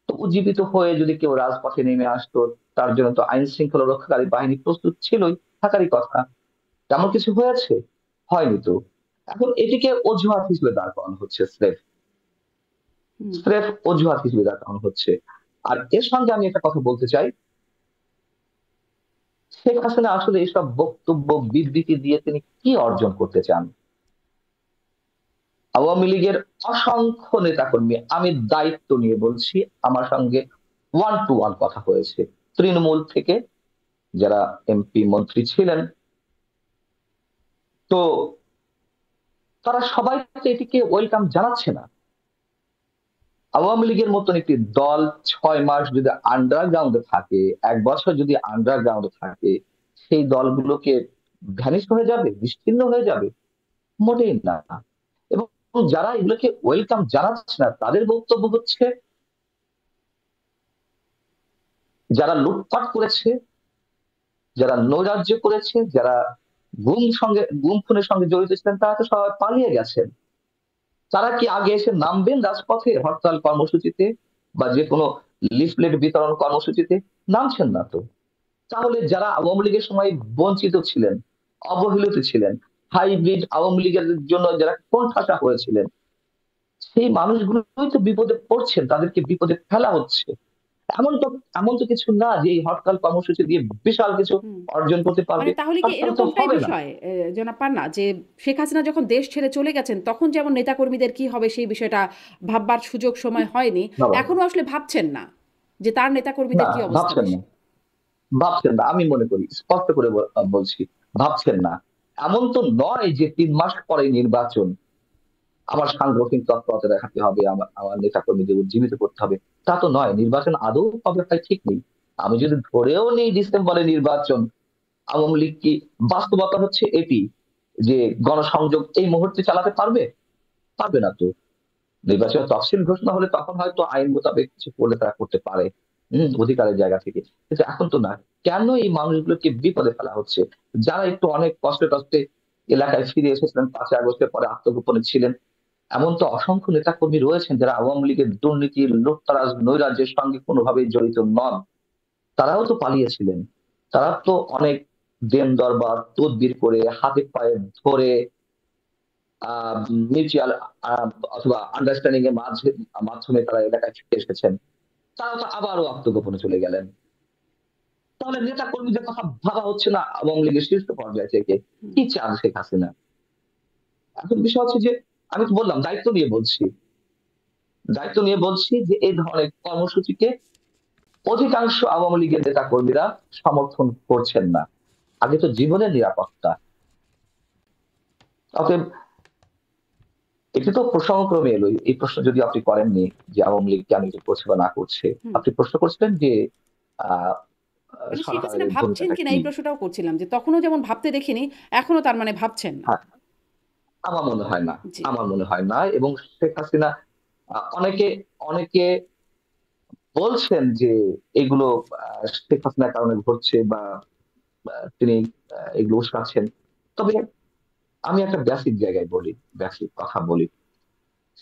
S2: তো উজ্জীবিত হয়ে যদি কেউ রাজপথে নেমে আসতো, তার জন্য তো আইন শৃঙ্খলা রক্ষাকারী বাহিনী প্রস্তুত ছিলই, থাকারই কথা। তেমন কিছু হয়েছে? হয়নি তো। এখন এটিকে অজুহাত হিসেবে দাঁড় করানো হচ্ছে, স্রেফ
S1: হুম।
S2: স্রেফ অজুহাত হিসেবে দাঁড় করানো হচ্ছে। আর এর সঙ্গে আমি একটা কথা বলতে চাই, শেখ হাসিনা আসলে এসব বক্তব্য বিবৃতি দিয়ে তিনি কি অর্জন করতে চান? আওয়ামী লীগের অসংখ্য নেতাকর্মী, আমি দায়িত্ব নিয়ে বলছি, আমার সঙ্গে ওয়ান টু ওয়ান কথা হয়েছে, তৃণমূল থেকে যারা এমপি মন্ত্রী ছিলেন, তো তারা সবাই তো এটিকে ওয়েলকাম জানাচ্ছে না। আওয়ামী লীগের মতন একটি দল 6 মাস যদি আন্ডারগ্রাউন্ডে থাকে, 1 বছর যদি আন্ডারগ্রাউন্ডে থাকে, সেই দলগুলোকে ভ্যানিশ হয়ে যাবে, বিচ্ছিন্ন হয়ে যাবে? মোটেই না। এবং যারা এগুলোকে ওয়েলকাম জানাচ্ছে না, তাদের বক্তব্য হচ্ছে যারা লুটপাট করেছে, যারা নৈরাজ্য করেছে, যারা গুম খুনের সঙ্গে জড়িত ছিলেন, তারা তো সবাই পালিয়ে গেছেন। তারা কি আগে এসে নামবেন রাজপথে হরতাল কর্মসূচিতে বা যে কোনো লিফলেট বিতরণ কর্মসূচিতে? নামছেন না তো। তাহলে যারা আওয়ামী লীগের সময় বঞ্চিত ছিলেন, অবহেলিত ছিলেন, হাইব্রিড আওয়ামী লীগের জন্য যারা কোণঠাসা হয়েছিলেন, সেই মানুষগুলোই তো বিপদে পড়ছেন, তাদেরকে বিপদে ফেলা হচ্ছে। এমন তো এমন তো কিছু না যে এই হরতাল কর্মসূচি দিয়ে বিশাল কিছু
S1: হুম।
S2: অর্জন করতে
S1: মানে
S2: পারবে।
S1: তাহলে কি
S2: হরতাল তো
S1: এরকমটাই
S2: হবে না।
S1: বিষয় জনাব পান্না, যে শেখ হাসিনা যখন দেশ ছেড়ে চলে গেছেন তখন যেমন নেতাকর্মীদের কি হবে সেই বিষয়টা ভাববার সুযোগ সময় হয়নি,
S2: বাবা,
S1: এখনো আসলে ভাবছেন না যে তার
S2: না,
S1: নেতাকর্মীদের কি অবস্থা
S2: ভাবছেন
S1: হবে?
S2: না, ভাবছেন না, আমি মনে করি স্পষ্ট করে বলছি, ভাবছেন না। এমন তো নয় যে 3 মাস পরে নির্বাচন, আমার সাংগঠনিক তৎপরতা দেখাতে হবে, আমার আমার নেতা কর্মীদের উজ্জীবিত করতে হবে। তা তো নয়, নির্বাচন আদৌ হবে তাই ঠিক নেই। আমি যদি ধরেও নেই ডিসেম্বরে নির্বাচন, আওয়ামী লীগ কি, বাস্তবতা হচ্ছে এটি যে গণসংযোগ এই মুহূর্তে চালাতে পারবে? পারবে না তো। নির্বাচনের তফসিল ঘোষণা হলে তখন হয়তো আইন মোতাবেক কিছু করলে তারা করতে পারে, অধিকারের জায়গা থেকে। কিন্তু এখন তো না। কেন এই মানুষগুলোকে বিপদে ফেলা হচ্ছে? যারা একটু অনেক কষ্টে কষ্টে এলাকায় ফিরে এসেছিলেন, 5ই আগস্টের পরে আত্মগোপনে ছিলেন, এমন তো অসংখ্য নেতাকর্মী রয়েছেন যারা আওয়ামী লীগের দুর্নীতি, লুটতরাজ, নৈরাজ্যের সঙ্গে কোনোভাবেই জড়িত নন। তারাও তো পালিয়েছিলেন। তারা তো অনেক দেন দরবার তদবির করে, হাতে পায়ে ধরে, মিউচুয়াল অথবা আন্ডারস্ট্যান্ডিং এর মাধ্যমে তারা এলাকায় ফিরে এসেছেন। তারা তো আবারও আত্মগোপনে চলে গেলেন। তাহলে নেতা কর্মীদের কথা ভাবা হচ্ছে না আওয়ামী লীগের শীর্ষ পর্যায় থেকে?
S1: হুম।
S2: কি চান শেখ হাসিনা? এখন বিষয় হচ্ছে যে, আমি তো বললাম দায়িত্ব নিয়ে বলছি যে এই ধরনের কর্মসূচিকে অধিকাংশ আওয়ামী লীগের নেতা কর্মীরা সমর্থন করছেন না। আগে তো জীবনের নিরাপত্তা। অতএব এটি তো প্রসঙ্গক্রমে এলো। এই প্রশ্ন যদি আপনি করেননি যে আওয়ামী লীগ কেন এটা করছে বা না করছে,
S1: হুম।
S2: আপনি প্রশ্ন করছিলেন যে আহ
S1: মানে শেখ হাসিনা
S2: সরকারের
S1: ভাবছেন
S2: ভূমিকাটা
S1: কিনা
S2: কি?
S1: এই প্রশ্নটাও করছিলাম, যে তখনও যেমন ভাবতে দেখিনি, এখনো তার মানে ভাবছেন না।
S2: হ্যাঁ, আমার মনে হয় না।
S1: জি।
S2: আমার মনে হয় না। এবং শেখ হাসিনা, অনেকে অনেকে বলছেন যে এগুলো শেখ হাসিনার কারণে ঘটছে বা তিনি এগুলো উস্কাচ্ছেন। তবে আমি একটা বেসিক জায়গায় বলি, বেসিক কথা বলি।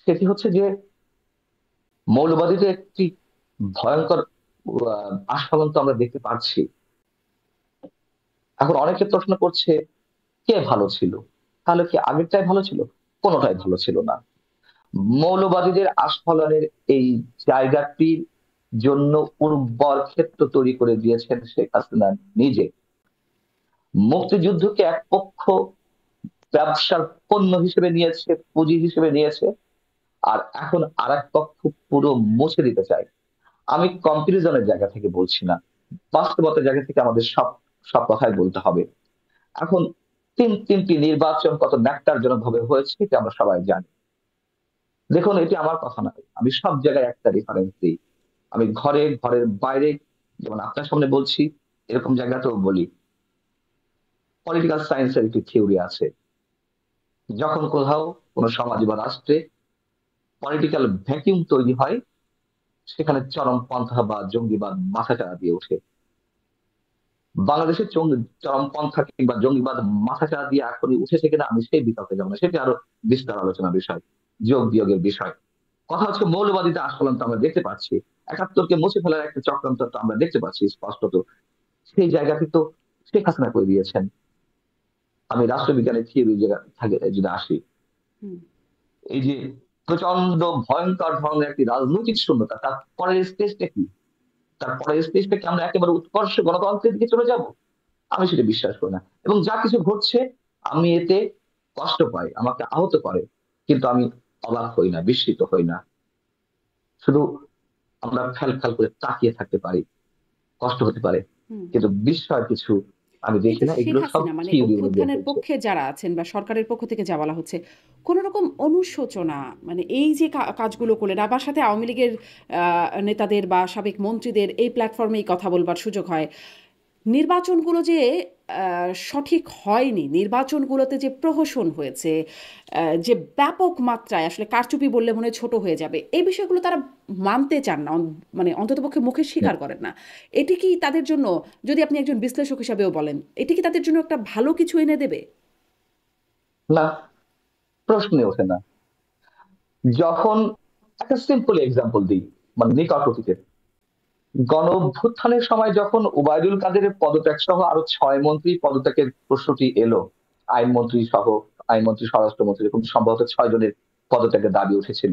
S2: সেটি হচ্ছে যে মৌলবাদীদের একটি ভয়ঙ্কর আস্ফালন তো আমরা দেখতে পাচ্ছি। এখন অনেকে প্রশ্ন করছে, কে ভালো ছিল? তাহলে কি আগেরটাই ভালো ছিল? কোনোটাই ভালো ছিল না। মৌলবাদীদের আস্ফালনের এই জায়গাটির জন্য উর্বর ক্ষেত্র তৈরি করে দিয়েছেন শেখ হাসিনা নিজে। মুক্তিযুদ্ধকে এক পক্ষ ব্যবসার পণ্য হিসেবে নিয়েছে, পুঁজি হিসেবে নিয়েছে, আর এখন আর এক পক্ষ পুরো মুছে দিতে চায়। আমি কম্পারিজনের জায়গা থেকে বলছি না, বাস্তবতার জায়গা থেকে আমাদের সব সব কথাই বলতে হবে। এখন তিনটি নির্বাচন কত ন্যাক্কারজনক ভাবে হয়েছে এটা আমরা সবাই জানি। দেখুন, এটি আমার কথা নয়, আমি সব জায়গায় একটা রেফারেন্স দিই। আমি ঘরের বাইরে, যেমন আপনার সামনে বলছি, এরকম জায়গাতেও বলি। পলিটিক্যাল সায়েন্সের একটি থিওরি আছে, যখন কোথাও কোনো সমাজ বা রাষ্ট্রে পলিটিক্যাল ভ্যাকিউম তৈরি হয়, সেখানে চরমপন্থা বা জঙ্গিবাদ মাথাচাড়া দিয়ে ওঠে। বাংলাদেশের চরমপন্থা কিংবা জঙ্গিবাদ মাথাচাড়া দিয়ে এখনই উঠেছে কিনা আমি সেই বিতর্কে যাবো না, সেটি আরো বিস্তার আলোচনার বিষয়, যোগ বিয়োগের বিষয়। কথা হচ্ছে মৌলবাদীতে আস্ফলন তো আমরা দেখতে পাচ্ছি, 71-কে মুছে ফেলার একটা চক্রান্ত তো আমরা দেখতে পাচ্ছি স্পষ্টত। সেই জায়গাটি তো শেখ হাসিনা করে দিয়েছেন। আমি রাষ্ট্রবিজ্ঞানের থিওরি জায়গা থাকে যদি আসি,
S1: হুম।
S2: এই যে প্রচন্ড ভয়ঙ্কর ধরনের একটি রাজনৈতিক শূন্যতা, তার পরের স্টেজটা কি? তার পরের স্টেজটা কি আমরা একেবারে উৎকর্ষ গণতন্ত্রের দিকে চলে যাব? আমি সেটা বিশ্বাস করি না। এবং যা কিছু ঘটছে, আমি এতে কষ্ট পাই, আমাকে আহত করে, কিন্তু আমি অবাক হই না, বিস্মিত হই না। শুধু আমরা ফ্যাল ফ্যাল করে তাকিয়ে থাকতে পারি, কষ্ট হতে পারে,
S1: হুম।
S2: কিন্তু বিস্ময় কিছু আমি দেখি
S1: কিন্তু
S2: না।
S1: শেখ
S2: এগুলো সব
S1: হাসিনা মানে
S2: থিওরি অনুযায়ী
S1: অভ্যুত্থানের
S2: হচ্ছে।
S1: পক্ষে যারা আছেন বা সরকারের পক্ষ থেকে যা বলা হচ্ছে, কোনো রকম অনুশোচনা মানে এই যে কাজগুলো করলেন, আবার সাথে আওয়ামী লীগের নেতাদের বা সাবেক মন্ত্রীদের এই প্ল্যাটফর্মেই কথা বলবার সুযোগ হয়, নির্বাচনগুলো যে সঠিক হয়নি, নির্বাচনগুলোতে যে প্রহসন হয়েছে, যে ব্যাপক মাত্রায় আসলে কারচুপি বললে মনে হয় ছোট হয়ে যাবে, এই বিষয়গুলো তারা মানতে চান না, মানে অন্ততপক্ষে মুখে স্বীকার করেন না। এটি কি তাদের জন্য, যদি আপনি একজন বিশ্লেষক হিসাবেও বলেন, এটি কি তাদের জন্য একটা ভালো কিছু এনে দেবে?
S2: না, প্রশ্নে ওঠে না। যখন একটা সিম্পল এক্সাম্পল দিই, মানে নিকট অতীতের গণ অভ্যুত্থানের সময় যখন ওবায়দুল কাদেরের পদত্যাগ সহ আরো 6 মন্ত্রী পদত্যাগের প্রশ্নটি এলো, আইনমন্ত্রী সহ, আইনমন্ত্রী, স্বরাষ্ট্রমন্ত্রী, এরকম সম্ভবত 6 জনের পদত্যাগের দাবি উঠেছিল।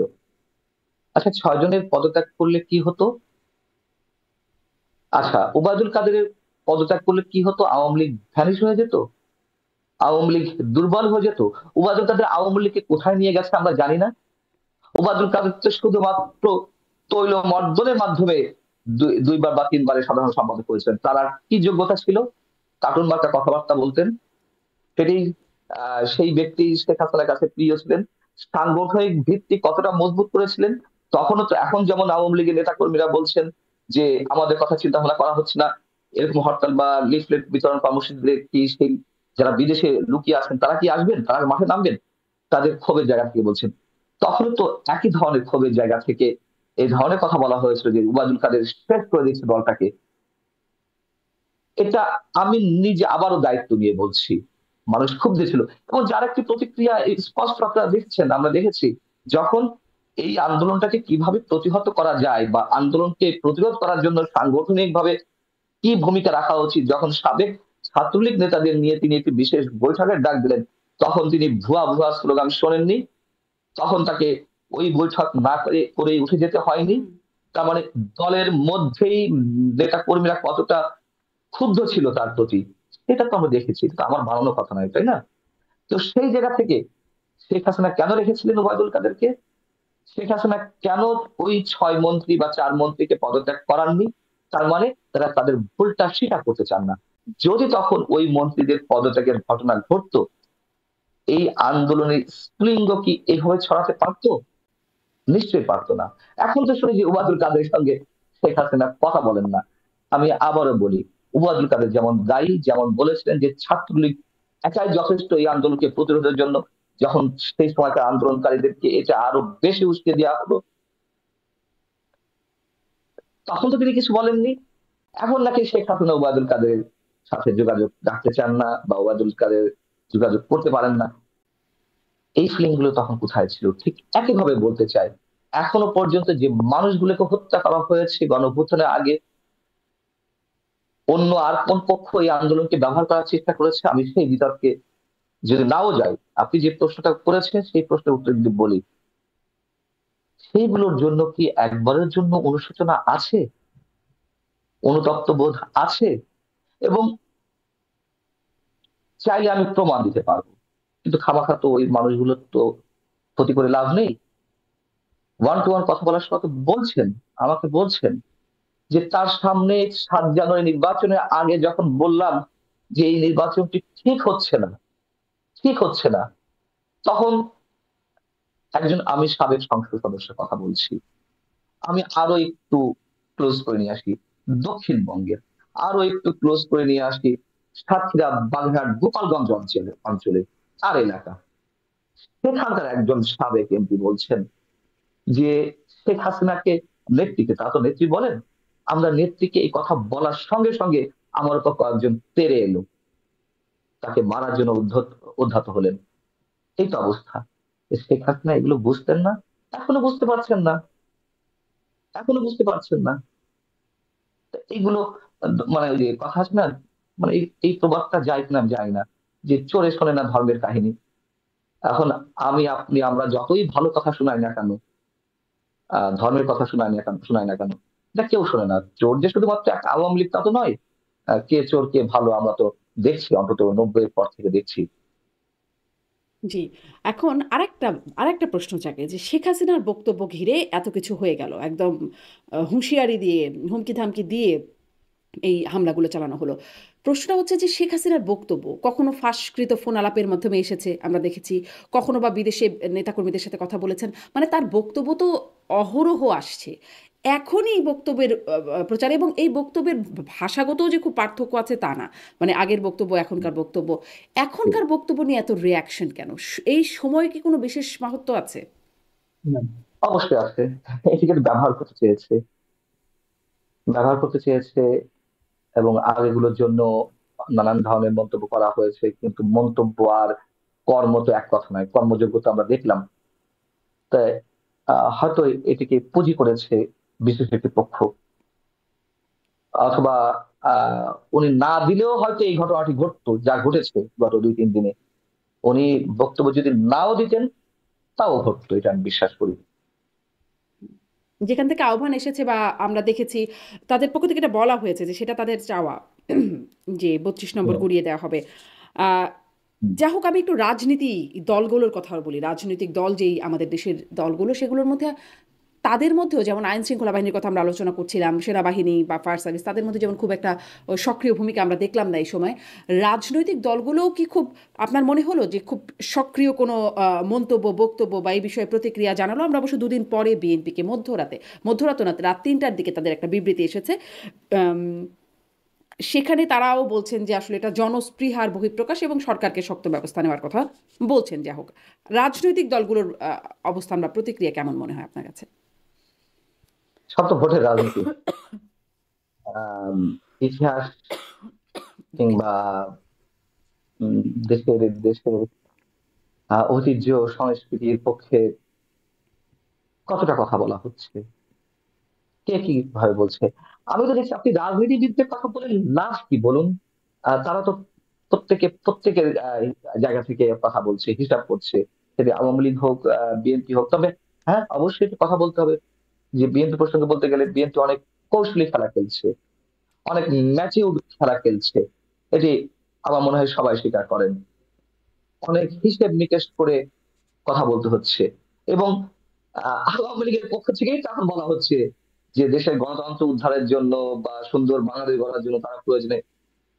S2: আচ্ছা, 6 জনের পদত্যাগ করলে কি হতো? আচ্ছা, ওবায়দুল কাদেরের পদত্যাগ করলে কি হতো? আওয়ামী লীগ ভ্যানিশ হয়ে যেত? আওয়ামী লীগ দুর্বল হয়ে যেত? ওবায়দুল কাদের আওয়ামী লীগকে কোথায় নিয়ে গেছে আমরা জানি না। ওবায়দুল কাদের তো শুধুমাত্র তৈল মর্দনের মাধ্যমে দুইবার বা তিনবারের সাধারণ সম্পাদক করেছেন। তার আর কি যোগ্যতা ছিল কার্টুন মার্কা কথাবার্তা বলতেন? সেটি সেই ব্যক্তি শেখ হাসিনার কাছে প্রিয় ছিলেন। সাংগঠনিক ভিত্তি কতটা মজবুত করেছিলেন? তখনও তো, এখন যেমন আওয়ামী লীগের নেতা কর্মীরা বলছেন যে আমাদের কথা চিন্তা ভাবনা করা হচ্ছে না, এরকম হরতাল বা লিফলেট বিতরণ কর্মসূচিতে কি সেই যারা বিদেশে লুকিয়ে আছেন তারা কি আসবেন, তারা মাঠে নামবেন? তাদের ক্ষোভের জায়গা থেকে বলছেন। তখন তো একই ধরনের ক্ষোভের জায়গা থেকে এই ধরনের কথা বলা হয়েছিল যে উবায়দুল কাদের শেষ করে দিচ্ছে দলটাকে। এটা আমি নিজে আবারও দায়িত্ব নিয়ে বলছি, মানুষ ক্ষুব্ধ ছিল। এবং যার একটি প্রতিক্রিয়া স্পষ্ট আপনারা দেখছেন, আমরা দেখেছি, যখন এই আন্দোলনটাকে কিভাবে প্রতিহত করা যায় বা আন্দোলনকে প্রতিরোধ করার জন্য সাংগঠনিক ভাবে কি ভূমিকা রাখা উচিত, যখন সাবেক ছাত্রলীগ নেতাদের নিয়ে তিনি একটি বিশেষ বৈঠকের ডাক দিলেন, তখন তিনি ভুয়া ভুয়া স্লোগান শোনেননি, তখন তাকে ওই বৈঠক না করে উঠে যেতে হয়নি।
S1: হুম।
S2: তার মানে দলের মধ্যেই নেতা কর্মীরা কতটা ক্ষুব্ধ ছিল তার প্রতি, সেটা তো আমরা দেখেছি। এটা তো আমার বানানো কথা নয়, তাই না? তো সেই জায়গা থেকে শেখ হাসিনা কেন রেখেছিলেন ওবায়দুল কাদেরকে? শেখ হাসিনা কেন ওই 6 মন্ত্রী বা 4 মন্ত্রীকে পদত্যাগ করাননি? তার মানে তারা তাদের ভুলটা স্বীকার করতে চান না। যদি তখন ওই মন্ত্রীদের পদত্যাগের ঘটনা ঘটতো, এই আন্দোলনের স্ফুলিঙ্গ কি এইভাবে ছড়াতে পারতো? নিশ্চয়ই পারতো না। এখন তো শুনি যে ওবায়দুল কাদের সঙ্গে শেখ হাসিনা কথা বলেন না। আমি আবারও বলি, ওবায়দুল কাদের যেমন দায়ী, যেমন বলেছিলেন যে ছাত্রলীগ একাই যথেষ্ট এই আন্দোলনকে প্রতিরোধের জন্য, যখন সেই সময়কার আন্দোলনকারীদেরকে এটা আরো বেশি উস্কে দেওয়া হলো, তখন তো তিনি কিছু বলেননি। এখন নাকি শেখ হাসিনা ওবায়দুল কাদের সাথে যোগাযোগ রাখতে চান না বা ওবায়দুল কাদের যোগাযোগ করতে পারেন না। এই ফিলিং গুলো তখন কোথায় ছিল? ঠিক একইভাবে বলতে চাই, এখনো পর্যন্ত যে মানুষগুলোকে হত্যা করা হয়েছে গণঅভ্যুত্থানের আগে, অন্য আর কোন পক্ষ এই আন্দোলনকে ব্যবহার করার চেষ্টা করেছে? আমি সেই বিতর্কে যদি নাও যাই, আপনি যে প্রশ্নটা করেছেন সেই প্রশ্নের উত্তর যদি বলি, সেইগুলোর জন্য কি একবারের জন্য অনুশোচনা আছে, অনুতপ্ত বোধ আছে? এবং চাইলে আমি প্রমাণ দিতে পারবো, কিন্তু খামাখা তো ওই মানুষগুলোর তো ক্ষতি করে লাভ নেই। ওয়ান টু ওয়ান কথা বলার সময় তো বলছেন, আমাকে বলছেন যে তার সামনে 7 জানুয়ারি নির্বাচনের আগে যখন বললাম যে এই নির্বাচনটি ঠিক হচ্ছে না, ঠিক হচ্ছে না, তখন একজন, আমি সাবেক সংসদ সদস্যের কথা বলছি, আমি আরো একটু ক্লোজ করে নিয়ে আসি দক্ষিণবঙ্গের, আরো একটু ক্লোজ করে নিয়ে আসি সাতক্ষীরা, বাগেরহাট, গোপালগঞ্জ অঞ্চলে তার এলাকা, সেখানকার একজন সাবেক এমপি বলছেন যে শেখ হাসিনাকে নেত্রীকে, তা তো নেত্রী বলেন, আমরা নেত্রীকে এই কথা বলার সঙ্গে সঙ্গে আমার উপর কয়েকজন তেড়ে এলো, তাকে মারার জন্য উদ্ধত হলেন। এই তো অবস্থা। শেখ হাসিনা এগুলো বুঝতেন না, এখনো বুঝতে পারছেন না, এখনো বুঝতে পারছেন না। তো এইগুলো মানে ওই যে কথা আছে না, মানে এই প্রবাদটা যায় কিনা আমি জানি না, যে চোরে শোনে না ধর্মের কাহিনী। এখন আমি, আপনি, আমরা যতই ভালো কথা শোনাই না কেন, ধর্মের কথা শোনাই না কেন, এটা কেউ শোনে না। চোর যে শুধুমাত্র একটা আওয়ামী লীগ তা তো নয়, কে চোর কে ভালো আমরা তো দেখছি, অন্তত 90-এর পর থেকে দেখছি।
S1: জি। এখন আরেকটা প্রশ্ন জাগে যে শেখ হাসিনার বক্তব্য ঘিরে এত কিছু হয়ে গেল, একদম হুঁশিয়ারি দিয়ে, হুমকি ধামকি দিয়ে এই হামলাগুলো চালানো হলো। প্রশ্নটা হচ্ছে যে শেখ হাসিনার বক্তব্য কখনো ফাঁসকৃত ফোন আলাপের মাধ্যমে এসেছে, আমরা দেখেছি, কখনো বা বিদেশে নেতাকর্মীদের সাথে কথা বলেছেন, মানে তার বক্তব্য তো অহরহ আসছে। এখনই এই বক্তব্যের প্রচার এবং এই বক্তব্যের ভাষাগত যে খুব পার্থক্য আছে তা না, মানে আগের বক্তব্য এখনকার বক্তব্য, এখনকার বক্তব্য নিয়ে এত রিয়াকশন কেন? এই সময় কি কোনো বিশেষ মাহাত্ম্য আছে?
S2: হুম। অবশ্যই আছে। এটিকে ব্যবহার করতে চেয়েছে, ব্যবহার করতে চেয়েছে, এবং এগুলোর জন্য নানান ধরনের মন্তব্য করা হয়েছে, কিন্তু মন্তব্য আর কর্ম তো এক কথা নয়, কর্মযোগ্যতা আমরা দেখলাম। তাই হয়তো এটিকে পুঁজি করেছে বিশেষ একটি পক্ষ, অথবা আহ উনি না দিলেও হয়তো এই ঘটনাটি ঘটতো, যা ঘটেছে গত 2-3 দিনে। উনি বক্তব্য যদি নাও দিতেন, তাও ঘটতো, এটা আমি বিশ্বাস করি।
S1: যেখান থেকে আহ্বান এসেছে বা আমরা দেখেছি তাদের পক্ষ থেকে এটা বলা হয়েছে যে সেটা তাদের চাওয়া, যে 32 নম্বর
S2: হুম,
S1: গুড়িয়ে দেওয়া হবে। আহ,
S2: হুম,
S1: যা হোক, আমি একটু রাজনীতি দলগুলোর কথা বলি। রাজনৈতিক দল যেই আমাদের দেশের দলগুলো, সেগুলোর মধ্যে তাদের মধ্যেও যেমন আইন শৃঙ্খলা বাহিনীর কথা আমরা আলোচনা করছিলাম, সেনাবাহিনী বা ফায়ার সার্ভিস, তাদের মধ্যে যেমন খুব একটা সক্রিয় ভূমিকা আমরা দেখলাম না এই সময়। রাজনৈতিক দলগুলোও কি খুব, আপনার মনে হলো যে খুব সক্রিয় কোনো মন্তব্য, বক্তব্য বা এই বিষয়ে প্রতিক্রিয়া জানালো? আমরা অবশ্য দুদিন পরে বিএনপিকে মধ্যরাত না, রাত 3টার দিকে তাদের একটা বিবৃতি এসেছে। আম, সেখানে তারাও বলছেন যে আসলে এটা জনস্পৃহার বহিঃপ্রকাশ এবং সরকারকে শক্ত ব্যবস্থা নেওয়ার কথা বলছেন। যা হোক, রাজনৈতিক দলগুলোর অবস্থান বা প্রতিক্রিয়া কেমন মনে হয় আপনার কাছে?
S2: সব তো ভোটের রাজনীতি। আম, ইতিহাস
S1: দুঃখিত।
S2: কিংবা উম, দেশের দেশের ঐতিহ্য সংস্কৃতির পক্ষে কতটা কথা বলা হচ্ছে, কে কি ভাবে বলছে। আমি তো দেখছি, আপনি রাজনীতিবিদদের কথা বলেন, লাভ কি বলুন? তারা তো প্রত্যেকের জায়গা থেকে কথা বলছে, হিসাব করছে, সেটা আওয়ামী লীগ হোক, বিএনপি হোক। তবে হ্যাঁ, অবশ্যই একটু কথা বলতে হবে যে বিএনপি প্রসঙ্গে বলতে গেলে বিএনপি অনেক কৌশলী খেলা খেলছে, অনেক ম্যাচিউর খেলা খেলছে। এটি আমার মনে হয় সবাই স্বীকার করেন। অনেক হিসেব নিকেশ করে কথা বলতে হচ্ছে, এবং আওয়ামী লীগের পক্ষ থেকেই তখন বলা হচ্ছে যে দেশের গণতন্ত্র উদ্ধারের জন্য বা সুন্দর বাংলাদেশ গড়ার জন্য তারা প্রয়োজনে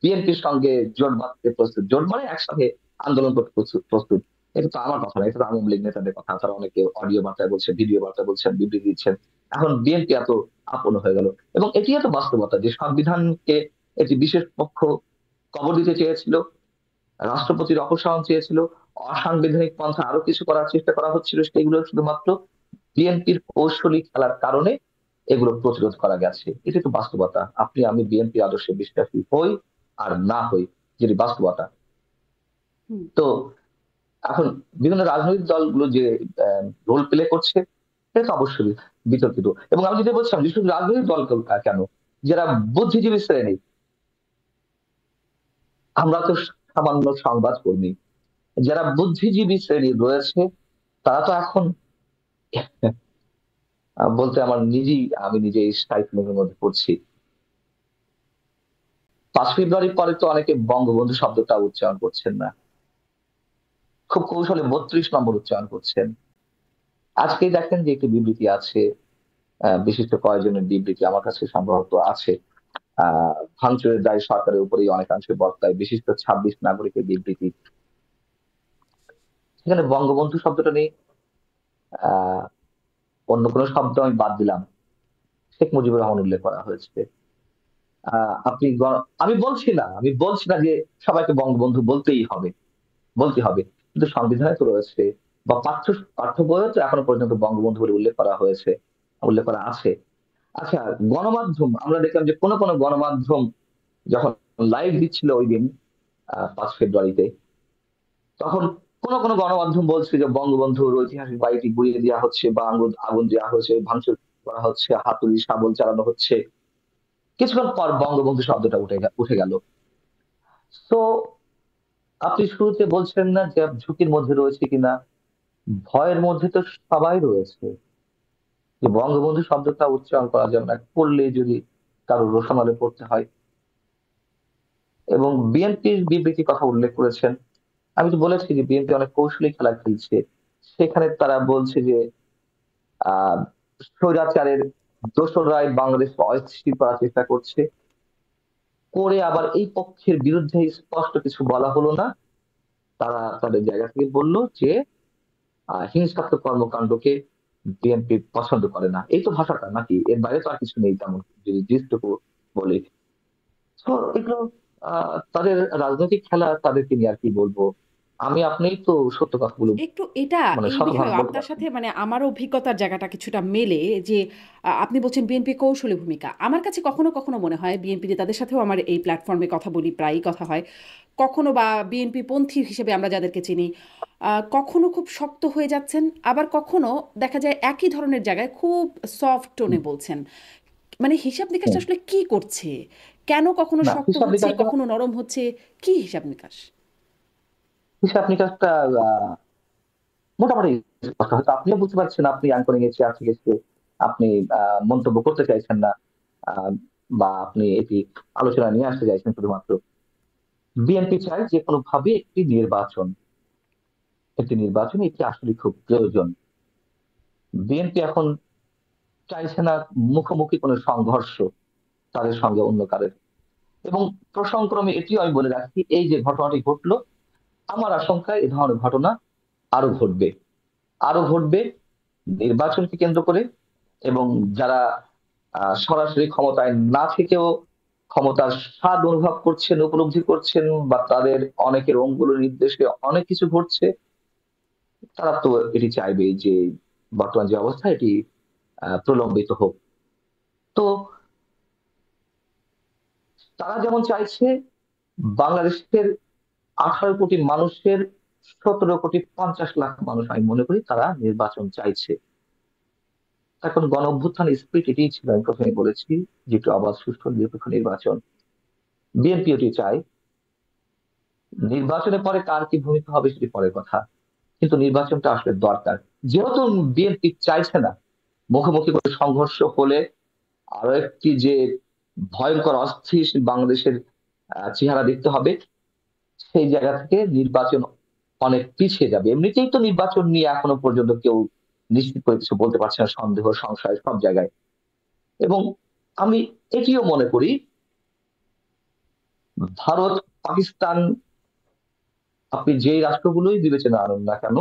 S2: বিএনপির সঙ্গে জোট বাঁধতে প্রস্তুত, জোট মানে একসাথে আন্দোলন করতে প্রস্তুত। এটা তো আমার কথা না, এটা তো আওয়ামী লীগ নেতাদের কথা। তারা অনেকে অডিও বার্তায় বলছেন, ভিডিও বার্তায় বলছেন, বিবৃতি দিচ্ছেন। এখন বিএনপি এত আপন হয়ে গেল, এবং এটি এত বাস্তবতা যে সংবিধানকে একটি বিশেষ পক্ষ কবর দিতে চেয়েছিল, রাষ্ট্রপতির অপসারণ চেয়েছিল, অসাংবিধানিক পন্থা আরো কিছু করার চেষ্টা করা হচ্ছিল, সেগুলো শুধুমাত্র বিএনপির কৌশলী খেলার কারণে এগুলো প্রতিরোধ করা গেছে। এটি তো বাস্তবতা। আপনি আমি বিএনপি আদর্শে বিশ্বাসী হই আর না হই, যেটি বাস্তবতা।
S1: হুম।
S2: তো এখন বিভিন্ন রাজনৈতিক দলগুলো যে রোল প্লে করছে, এটা তো অবশ্যই বিতর্কিত। এবং আমি যেটা বলছিলাম যে শুধু রাজনৈতিক দল কেন, যারা বুদ্ধিজীবী শ্রেণী, আমরা তো সামান্য সংবাদ কর্মী, যারা বুদ্ধিজীবী শ্রেণী রয়েছে, তারা তো এখন বলতে আমার নিজেই, আমি নিজে এই সাইক্লোনের মধ্যে পড়ছি। 5 ফেব্রুয়ারি পরে তো অনেকে বঙ্গবন্ধু শব্দটা উচ্চারণ করছেন না, খুব কৌশলে 32 নম্বর উচ্চারণ করছেন। আজকেই দেখেন যে একটি বিবৃতি আছে, বিশিষ্ট কয়েকজনের বিবৃতি আমার কাছে সম্ভবত আছে। ভাঙচুরের দায় সরকারের উপরেই অনেকাংশে বর্তায়, বিশিষ্ট 26 নাগরিকের বিবৃতি। সেখানে বঙ্গবন্ধু শব্দটা নেই, আহ অন্য কোনো শব্দ আমি বাদ দিলাম, শেখ মুজিবুর রহমান উল্লেখ করা হয়েছে। আমি বলছি না যে সবাইকে বঙ্গবন্ধু বলতেই হবে, বলতে হবে, কিন্তু সংবিধানে তো রয়েছে, বা পাঠ্য বইও তো এখনো পর্যন্ত বঙ্গবন্ধু বলে উল্লেখ করা হয়েছে, উল্লেখ করা আছে। আচ্ছা, গণমাধ্যম আমরা দেখলাম যে কোন কোন গণমাধ্যম যখন লাইভ দিচ্ছিল ওই দিন 5 ফেব্রুয়ারিতে, তখন কোন কোন গণমাধ্যম বলছে যে বঙ্গবন্ধুর ঐতিহাসিক বাড়িটি গুড়িয়ে দেওয়া হচ্ছে, বা আগুন আগুন দেওয়া হচ্ছে, ভাঙচুর করা হচ্ছে, হাতুড়ি শাবল চালানো হচ্ছে। কিছুক্ষণ পর বঙ্গবন্ধু শব্দটা উঠে গেল। তো আপনি শুরুতে বলছেন না যে ঝুঁকির মধ্যে রয়েছে কিনা? ভয়ের মধ্যে তো সবাই রয়েছে, যে বঙ্গবন্ধু শব্দটা উচ্চারণ করা যাবে না, করলে যদি কারো রোশনালে পড়তে হয়। এবং বিএনপির বিবৃতি কথা উল্লেখ করেছেন। আমি তো বলেছি যে বিএনপি অনেক কৌশলী খেলা খেলছে। সেখানে তারা বলছে যে আহ স্বৈরাচারের দোসররাই বাংলাদেশ অস্থিতিশীল করার চেষ্টা করছে, করে আবার এই পক্ষের বিরুদ্ধে স্পষ্ট কিছু বলা হলো না। তারা তাদের জায়গা থেকে বলল যে হিংসাত্মক কর্মকাণ্ডকে বিএনপি পছন্দ করে না। এই তো ভাষাটা, নাকি এর বাইরে তো আর কিছু নেই তেমন, যদি দৃষ্ট বলে। তো এগুলো তাদের রাজনৈতিক খেলা, তাদেরকে নিয়ে আর কি বলবো। আমি আপনিই তো সত্য কথাগুলো
S1: একটু এটা
S2: মানে
S1: এই
S2: শতভাগ
S1: বিষয়ে
S2: বলতে
S1: আপনার
S2: পারছেন
S1: সাথে
S2: না।
S1: মানে আমার অভিজ্ঞতার জায়গাটা কিছুটা মেলে যে আপনি বলছেন বিএনপি কৌশলী ভূমিকা। আমার কাছে কখনো কখনো মনে হয় বিএনপি, যে তাদের সাথেও আমার এই প্ল্যাটফর্মে কথা বলি, প্রায়ই কথা হয়, কখনো বা বিএনপি পন্থী হিসেবে আমরা যাদেরকে চিনি, কখনো খুব শক্ত হয়ে যাচ্ছেন, আবার কখনো দেখা যায় একই ধরনের জায়গায় খুব সফট টোনে
S2: হুম,
S1: বলছেন। মানে হিসাব নিকাশটা
S2: হুম।
S1: আসলে কি করছে? কেন কখনো
S2: না,
S1: শক্ত
S2: হিসাব
S1: হচ্ছে,
S2: নিকাশটা
S1: কখনো নরম হচ্ছে? কি হিসাব নিকাশ?
S2: হিসাব নিকাশটা মোটামুটি স্পষ্ট। হয়তো আপনিও বুঝতে পারছেন, আপনি অ্যাঙ্করিং এ চেয়ার থেকে এসে আপনি মন্তব্য করতে চাইছেন না, আহ, বা আপনি এটি আলোচনা নিয়ে আসতে চাইছেন শুধুমাত্র। বিএনপি চায় যে কোনো ভাবে একটি নির্বাচন এটি আসলে খুব প্রয়োজন। বিএনপি এখন চাইছে না মুখোমুখি কোনো সংঘর্ষ তাদের সঙ্গে অন্য কারের। এবং প্রসঙ্গক্রমে এটিও আমি বলে রাখি, এই যে ঘটনাটি ঘটলো, আমার আশঙ্কা এ ধরনের ঘটনা আরো ঘটবে, আরো ঘটবে নির্বাচনকে কেন্দ্র করে। এবং যারা সরাসরি ক্ষমতায় না থেকেও ক্ষমতার স্বাদ অনুভব করছেন, উপলব্ধি করছেন, বা তাদের অনেকের অঙ্গুল নির্দেশে অনেক কিছু ঘটছে, তারা তো এটি চাইবে যে বর্তমান যে অবস্থা এটি প্রলম্বিত হোক। তো তারা যেমন চাইছে, বাংলাদেশের 18 কোটি মানুষের 17,50,00,000 মানুষ, আমি মনে করি তারা নির্বাচন চাইছে। এখন গণ অভ্যুত্থান স্পিরিট এটাই ছিল, আমি প্রথমে বলেছি, যে একটু অবাধ সুষ্ঠু নিরপেক্ষ নির্বাচন। বিএনপি ওটি চায়। নির্বাচনের পরে কার কি ভূমিকা হবে সেটি পরের কথা, কিন্তু নির্বাচনটা আসলে দরকার। যেহেতু বিএনপি চাইছে না মুখোমুখি করে সংঘর্ষ হলে আরো একটি যে ভয়ঙ্কর অস্থিতিশীল বাংলাদেশের চেহারা দেখতে হবে, সেই জায়গা থেকে নির্বাচন অনেক পিছিয়ে যাবে। এমনিতেই তো নির্বাচন নিয়ে এখনো পর্যন্ত কেউ নিশ্চিত করে কিছু বলতে পারছে না, সন্দেহ সংশয় সব জায়গায়। এবং আমি এটিও মনে করি, ভারত, পাকিস্তান, আপনি যেই রাষ্ট্রগুলোই বিবেচনা আনুন না কেন,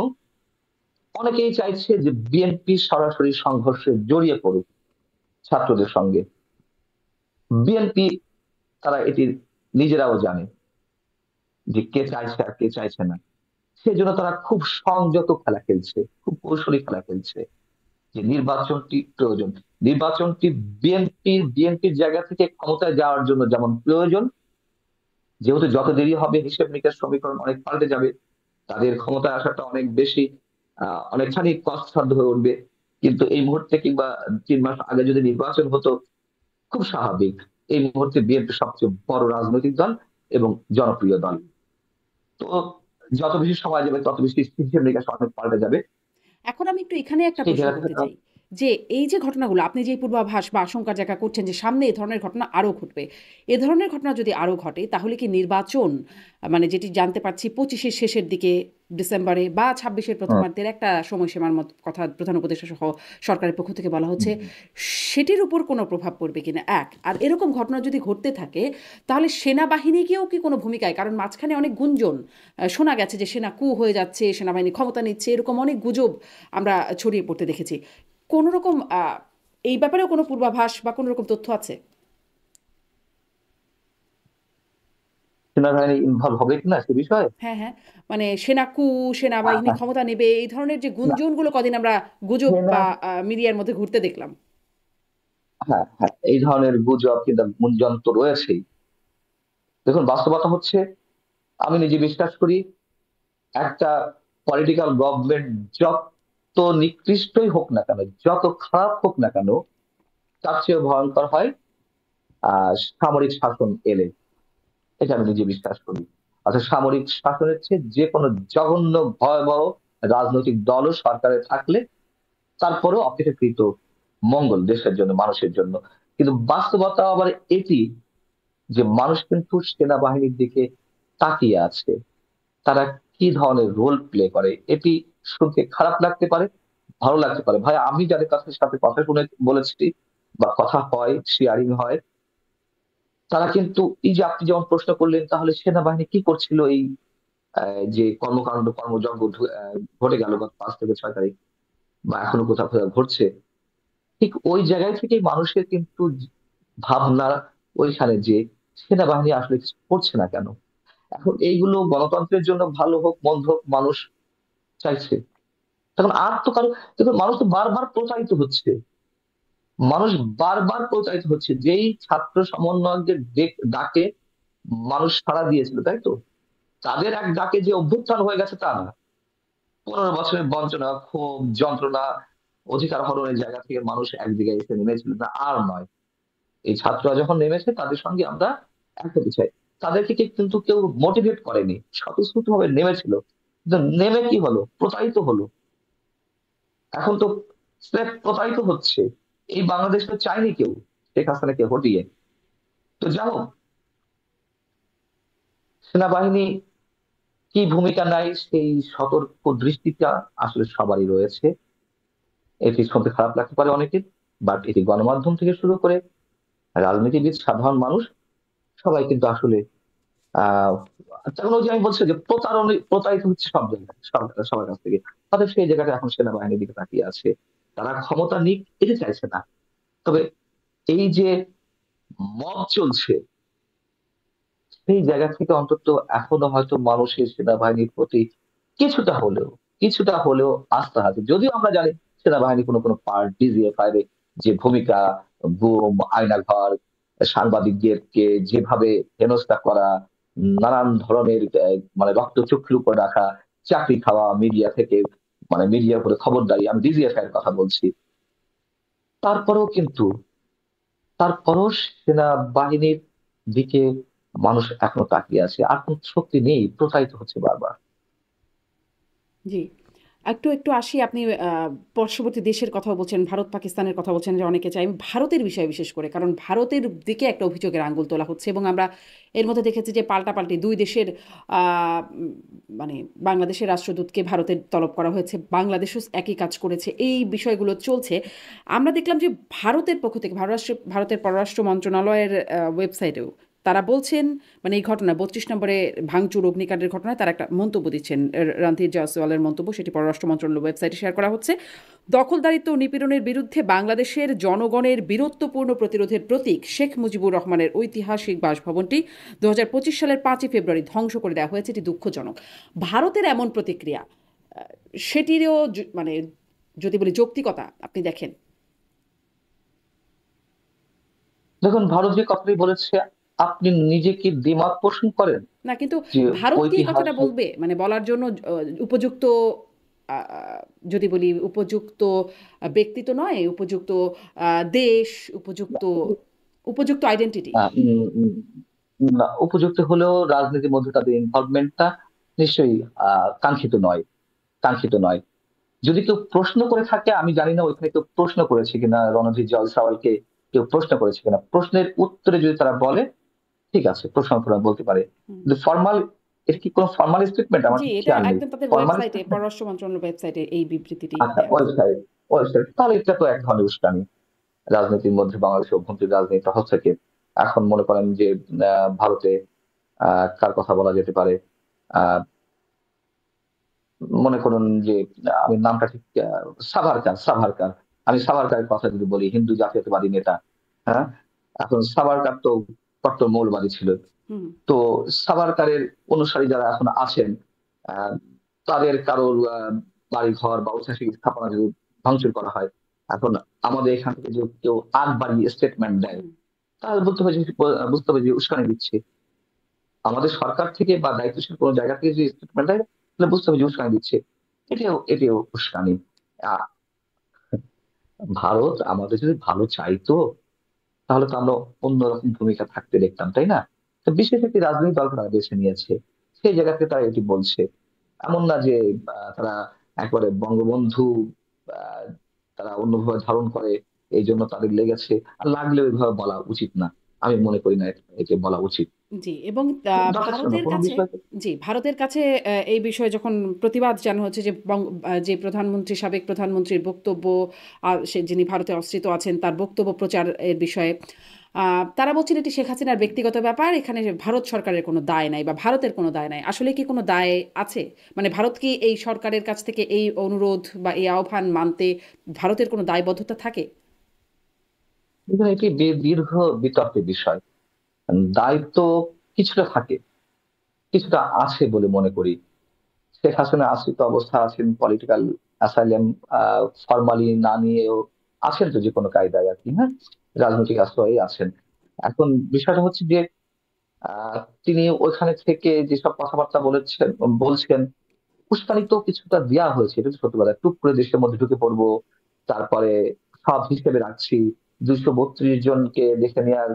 S2: অনেকেই চাইছে যে বিএনপি সরাসরি সংঘর্ষে জড়িয়ে পড়ুক ছাত্রদের সঙ্গে। বিএনপি, তারা এটি নিজেরাও জানে যে কে চাইছে আর কে চাইছে না। সেজন্য তারা খুব সংযত খেলা খেলছে, খুব কৌশলী খেলা খেলছে, যে নির্বাচনটি প্রয়োজন। নির্বাচনটি বিএনপির জায়গা থেকে ক্ষমতায় যাওয়ার জন্য যেমন প্রয়োজন, যেহেতু যত দেরি হবে হিসেব নিকেশ সমীকরণ অনেক পাল্টে যাবে, তাদের ক্ষমতায় আসাটা অনেক বেশি অনেকখানি কষ্টসাধ্য হয়ে উঠবে। কিন্তু এই মুহূর্তে কিংবা 3 মাস আগে যদি নির্বাচন হতো, খুব স্বাভাবিক, এই মুহূর্তে বিএনপি সবচেয়ে বড় রাজনৈতিক দল এবং জনপ্রিয় দল। তো যত বেশি সময় যাবে তত বেশি হিসেব নিকেশ অনেক পাল্টে যাবে।
S1: এখন আমি একটু এখানে একটা
S2: সেই
S1: প্রশ্ন
S2: জায়গা থেকে
S1: করতে চাই। যে এই যে ঘটনাগুলো আপনি যে পূর্বাভাস বা আশঙ্কার জায়গা করছেন যে সামনে এ ধরনের ঘটনা আরও ঘটবে, এ ধরনের ঘটনা যদি আরও ঘটে তাহলে কি নির্বাচন, মানে যেটি জানতে পারছি 25-এর শেষের দিকে, ডিসেম্বরে বা 26-এর
S2: হুম,
S1: প্রথমার্ধের একটা সময়সীমার মতো কথা প্রধান উপদেষ্টা সহ সরকারের পক্ষ থেকে বলা হচ্ছে,
S2: হুম।
S1: সেটির উপর কোনো প্রভাব পড়বে কিনা এক, আর এরকম ঘটনা যদি ঘটতে থাকে তাহলে সেনাবাহিনীকেও কি কোনো ভূমিকায়, কারণ মাঝখানে অনেক গুঞ্জন শোনা গেছে যে সেনা কু হয়ে যাচ্ছে, সেনাবাহিনী ক্ষমতা নিচ্ছে, এরকম অনেক গুজব আমরা ছড়িয়ে পড়তে দেখেছি। কোনো রকম এই ব্যাপারেও কোনো পূর্বাভাস বা কোনো রকম তথ্য আছে?
S2: সেনাবাহিনী ইনভলভ হবে কিনা সে বিষয়ে?
S1: হ্যাঁ, হ্যাঁ। মানে সেনা কু, সেনাবাহিনী
S2: হ্যাঁ,
S1: ক্ষমতা নেবে, এই ধরনের যে
S2: না,
S1: গুঞ্জনগুলো কদিন আমরা গুজব
S2: সেনা
S1: বা মিডিয়ার মধ্যে ঘুরতে দেখলাম।
S2: হ্যাঁ, হ্যাঁ, এই ধরনের গুজব কিন্তু গুঞ্জন তো রয়েছেই। দেখুন, বাস্তবতা হচ্ছে, আমি নিজে বিশ্বাস করি, একটা পলিটিক্যাল গভর্নমেন্ট যত নিকৃষ্টই হোক না কেন, যত খারাপ হোক না কেন, তার চেয়ে ভয়ঙ্কর হয় সামরিক শাসন এলে। এটা আমি নিজে বিশ্বাস করি। অর্থাৎ সামরিক শাসনের চেয়ে যে কোনো জঘন্য ভয়াবহ রাজনৈতিক দলও সরকারে থাকলে তারপরেও অপেক্ষাকৃত মঙ্গল দেশের জন্য, মানুষের জন্য। কিন্তু বাস্তবতা আবার এটি যে মানুষ কিন্তু সেনাবাহিনীর দিকে তাকিয়ে আছে, তারা কি ধরনের রোল প্লে করে। এটি শুনতে খারাপ লাগতে পারে, ভালো লাগতে পারে। ভাই, আমি যাদের কাছে সাথে কথা শুনে বলেছি বা কথা হয়, শেয়ারিং হয়, তারা কিন্তু এই যে আপনি যেমন প্রশ্ন করলেন, তাহলে সেনাবাহিনী কি করছিল এই যে কর্মকাণ্ড কর্মযজ্ঞ ঘটে গেল গত 5 থেকে 6 তারিখ, বা এখনো কোথাও কোথাও ঘটছে, ঠিক ওই জায়গায় থেকে মানুষের কিন্তু ভাবনা ওইখানে যে সেনাবাহিনী আসলে কিছু করছে না কেন। এখন এইগুলো গণতন্ত্রের জন্য ভালো হোক মন্দ হোক, মানুষ চাইছে। তখন আর তো কারো, দেখুন, মানুষ তো বারবার প্রতারিত হচ্ছে। মানুষ বারবার প্রতারিত হচ্ছে। যেই ছাত্র সমন্বয়কদের ডাকে মানুষ সাড়া দিয়েছিল, তাই তো? তাদের এক ডাকে যে অভ্যুত্থান হয়ে গেছে তা না। 15 বছরের বঞ্চনা, ক্ষোভ, যন্ত্রণা, অধিকার হরণের জায়গা থেকে মানুষ একদিকে এসে নেমেছিল, না আর নয়। এই ছাত্ররা যখন নেমেছে তাদের সঙ্গে আমরা এক হতে চাই। তাদেরকে কিন্তু কেউ মোটিভেট করেনি, স্বতঃস্ফূর্ত ভাবে নেমেছিল। কিন্তু নেমে কি হলো? প্রতারিত হলো। এখন তো স্রেফ প্রতারিত হচ্ছে। এই বাংলাদেশ তো চাইনি কেউ শেখ হাসিনাকে হটিয়ে। তো যাই হোক, সেনাবাহিনী কি ভূমিকা নেয় সেই সতর্ক দৃষ্টিটা আসলে সবারই রয়েছে। এটি শুনতে খারাপ লাগতে পারে অনেকের, বাট এটি গণমাধ্যম থেকে শুরু করে রাজনীতিবিদ, সাধারণ মানুষ, সবাই কিন্তু আসলে আহ তখন ওই যে আমি বলছি যে প্রতারিত হচ্ছে সব জায়গায়, সবার কাছ থেকে। তাদের সেই জায়গাটা এখন সেনাবাহিনীর দিকে তাকিয়ে আছে। তারা ক্ষমতা নিক, এটা চাইছে না। তবে এই যে মব চলছে, সেই জায়গা থেকে অন্তত এখনো হয়তো মানুষের সেনাবাহিনীর প্রতি কিছুটা হলেও কিছুটা হলেও আস্থা আছে। যদিও আমরা জানি সেনাবাহিনী কোনো কোনো পার্ট, ডিজিএফআই এর যে ভূমিকা, গুম, আয়নাঘর, সাংবাদিকদেরকে যেভাবে হেনস্থা করা, নানান ধরনের মানে রক্তচক্ষু করে রাখা, চাকরি খাওয়া মিডিয়া থেকে, মানে মিডিয়ার উপরে খবরদারি, আমি ডিজিএফআই এর কথা বলছি। তারপরেও কিন্তু, তারপরও সেনাবাহিনীর দিকে মানুষ এখনো তাকিয়ে আছে। আর কোন শক্তি নেই, প্রতারিত হচ্ছে বারবার।
S1: জি। একটু একটু আসি, আপনি পার্শ্ববর্তী দেশের কথা বলছেন, ভারত পাকিস্তানের কথা বলছেন যে অনেকে চাই। আমি ভারতের বিষয়ে বিশেষ করে, কারণ ভারতের দিকে একটা অভিযোগের আঙুল তোলা হচ্ছে এবং আমরা এর মধ্যে দেখেছি যে পাল্টাপাল্টি দুই দেশের মানে বাংলাদেশের রাষ্ট্রদূতকে ভারতের তলব করা হয়েছে, বাংলাদেশও একই কাজ করেছে, এই বিষয়গুলো চলছে। আমরা দেখলাম যে ভারতের পক্ষ থেকে ভারতের পররাষ্ট্র মন্ত্রণালয়ের ওয়েবসাইটেও তারা বলছেন, মানে এই ঘটনা 32 নম্বরে ভাঙচুর অগ্নিকাণ্ডের ঘটনায় তারা একটা মন্তব্য দিচ্ছেন, রণধীর জয়সওয়ালের মন্তব্য, সেটি পররাষ্ট্র মন্ত্রণালয়ের ওয়েবসাইটে শেয়ার করা হচ্ছে। দখলদারিত্ব ও নিপীড়নের বিরুদ্ধে বাংলাদেশের জনগণের বীরত্বপূর্ণ প্রতিরোধের প্রতীক শেখ মুজিবুর রহমানের ঐতিহাসিক বাসভবনটি 2025 সালের 5ই ফেব্রুয়ারি ধ্বংস করে দেওয়া হয়েছে, এটি দুঃখজনক। ভারতের এমন প্রতিক্রিয়া, সেটিরও মানে যদি বলি যৌক্তিকতা আপনি দেখেন?
S2: দেখুন, ভারত যে কথাটি বলেছে, আপনি নিজে কি দ্বিমত পোষণ করেন
S1: না, কিন্তু
S2: যে
S1: ভারত কি এই কথাটা
S2: ঐতিহাসিক?
S1: বলবে, মানে বলার জন্য উপযুক্ত, যদি বলি উপযুক্ত ব্যক্তি তো নয়, উপযুক্ত দেশ, উপযুক্ত উপযুক্ত আইডেন্টিটি?
S2: আহ, উম, উম, না, উপযুক্ত হলেও রাজনীতির মধ্যে তাদের ইনভলভমেন্টটা নিশ্চয়ই কাঙ্ক্ষিত নয়, কাঙ্ক্ষিত নয়। যদি কেউ প্রশ্ন করে থাকে, আমি জানি না ওইখানে কেউ প্রশ্ন করেছে কিনা, রণধীর জয়সওয়ালকে কেউ প্রশ্ন করেছে কিনা। প্রশ্নের উত্তরে যদি তারা বলে, ঠিক আছে, প্রশ্ন করে বলতে পারে।
S1: হুম।
S2: কিন্তু ফর্মাল, এর কি কোনো ফর্মাল স্টেটমেন্ট আমার
S1: জি,
S2: ঠিক
S1: এটা
S2: খেয়াল নেই।
S1: একদম তাদের
S2: ফর্মাল
S1: ওয়েবসাইটে,
S2: স্টেটমেন্ট,
S1: পররাষ্ট্র মন্ত্রণালয়ের ওয়েবসাইটে এই বিবৃতিটি
S2: আচ্ছা,
S1: দেয়া আছে।
S2: ওয়েবসাইট, ওয়েবসাইট, তাহলে এটা তো এক ধরনের উস্কানি। রাজনীতির মধ্যে বাংলাদেশের অভ্যন্তরীণ রাজনীতি হস্তক্ষেপ। এখন মনে করেন যে ভারতে কার কথা বলা যেতে পারে, আহ মনে করুন যে আমি নামটা ঠিক সাভারকার, সাভারকার, আমি সাভারকারের কথা যদি বলি, হিন্দু জাতীয়তাবাদী নেতা। হ্যাঁ, এখন সাভারকার তো কট্টর মৌলবাদী ছিল।
S1: হুম।
S2: তো সাভারকারের অনুসারী যারা এখন আছেন, আহ, তাদের কারোর বাড়ি ঘর বা ঐতিহাসিক স্থাপনা যদি ভাঙচুর করা হয়, এখন আমাদের এখান থেকে যদি কেউ আগ বাড়িয়ে স্টেটমেন্ট দেয়,
S1: হুম।
S2: তাহলে বুঝতে হবে যে উস্কানি দিচ্ছে। আমাদের সরকার থেকে বা দায়িত্বশীল কোনো জায়গা থেকে যদি স্টেটমেন্ট দেয়, তাহলে বুঝতে হবে যে উস্কানি দিচ্ছে। এটিও উস্কানি। আহ, ভারত আমাদের যদি ভালো চাইতো, তাহলে তো আমরা অন্যরকম ভূমিকা থাকতে দেখতাম, তাই না? তো বিশেষ একটি রাজনৈতিক দল তারা বেছে নিয়েছে, সেই জায়গা থেকে তারা এটি বলছে। এমন না যে তারা একবারে বঙ্গবন্ধু আহ, তারা অন্যভাবে ধারণ করে, এই জন্য তাদের লেগেছে। আর লাগলে ওইভাবে বলা উচিত না, আমি মনে করি না একে বলা উচিত।
S1: জি, এবং
S2: দরকার ছিল না
S1: ভারতের
S2: কোনো
S1: কাছে,
S2: বিষয়।
S1: জি, ভারতের কাছে এই বিষয়ে যখন প্রতিবাদ জানানো হচ্ছে যে যে প্রধানমন্ত্রী, সাবেক প্রধানমন্ত্রীর বক্তব্য, সে যিনি ভারতে আশ্রিত আছেন তার বক্তব্য প্রচারের বিষয়ে, তারা বলছেন এটি শেখ হাসিনার ব্যক্তিগত ব্যাপার, এখানে ভারত সরকারের কোনো দায় নাই বা ভারতের কোনো দায় নাই। আসলে কি কোনো দায় আছে? মানে ভারত কি এই সরকারের কাছ থেকে এই অনুরোধ বা এই আহ্বান মানতে ভারতের কোনো দায়বদ্ধতা থাকে?
S2: কিন্তু এটি দীর্ঘ বিতর্কের বিষয়। দায়িত্ব কিছুটা থাকে, কিছুটা আছে বলে মনে করি। শেখ হাসিনা আশ্রিত অবস্থা আছেন, পলিটিক্যাল অ্যাসাইলাম ফর্মালি না নিয়েও আছেন তো যে কোনো কায়দায় আর কি, হ্যাঁ, রাজনৈতিক আশ্রয়ে আছেন। এখন বিষয়টা হচ্ছে যে আহ, তিনি ওইখানে থেকে যেসব কথাবার্তা বলছেন, উস্কানি তো কিছুটা দেওয়া হয়েছে, এটা তো সত্যি কথা। টুক করে দেশের মধ্যে ঢুকে পড়বো, তারপরে সব হিসেবে রাখছি, 232 জনকে দেখে নেওয়ার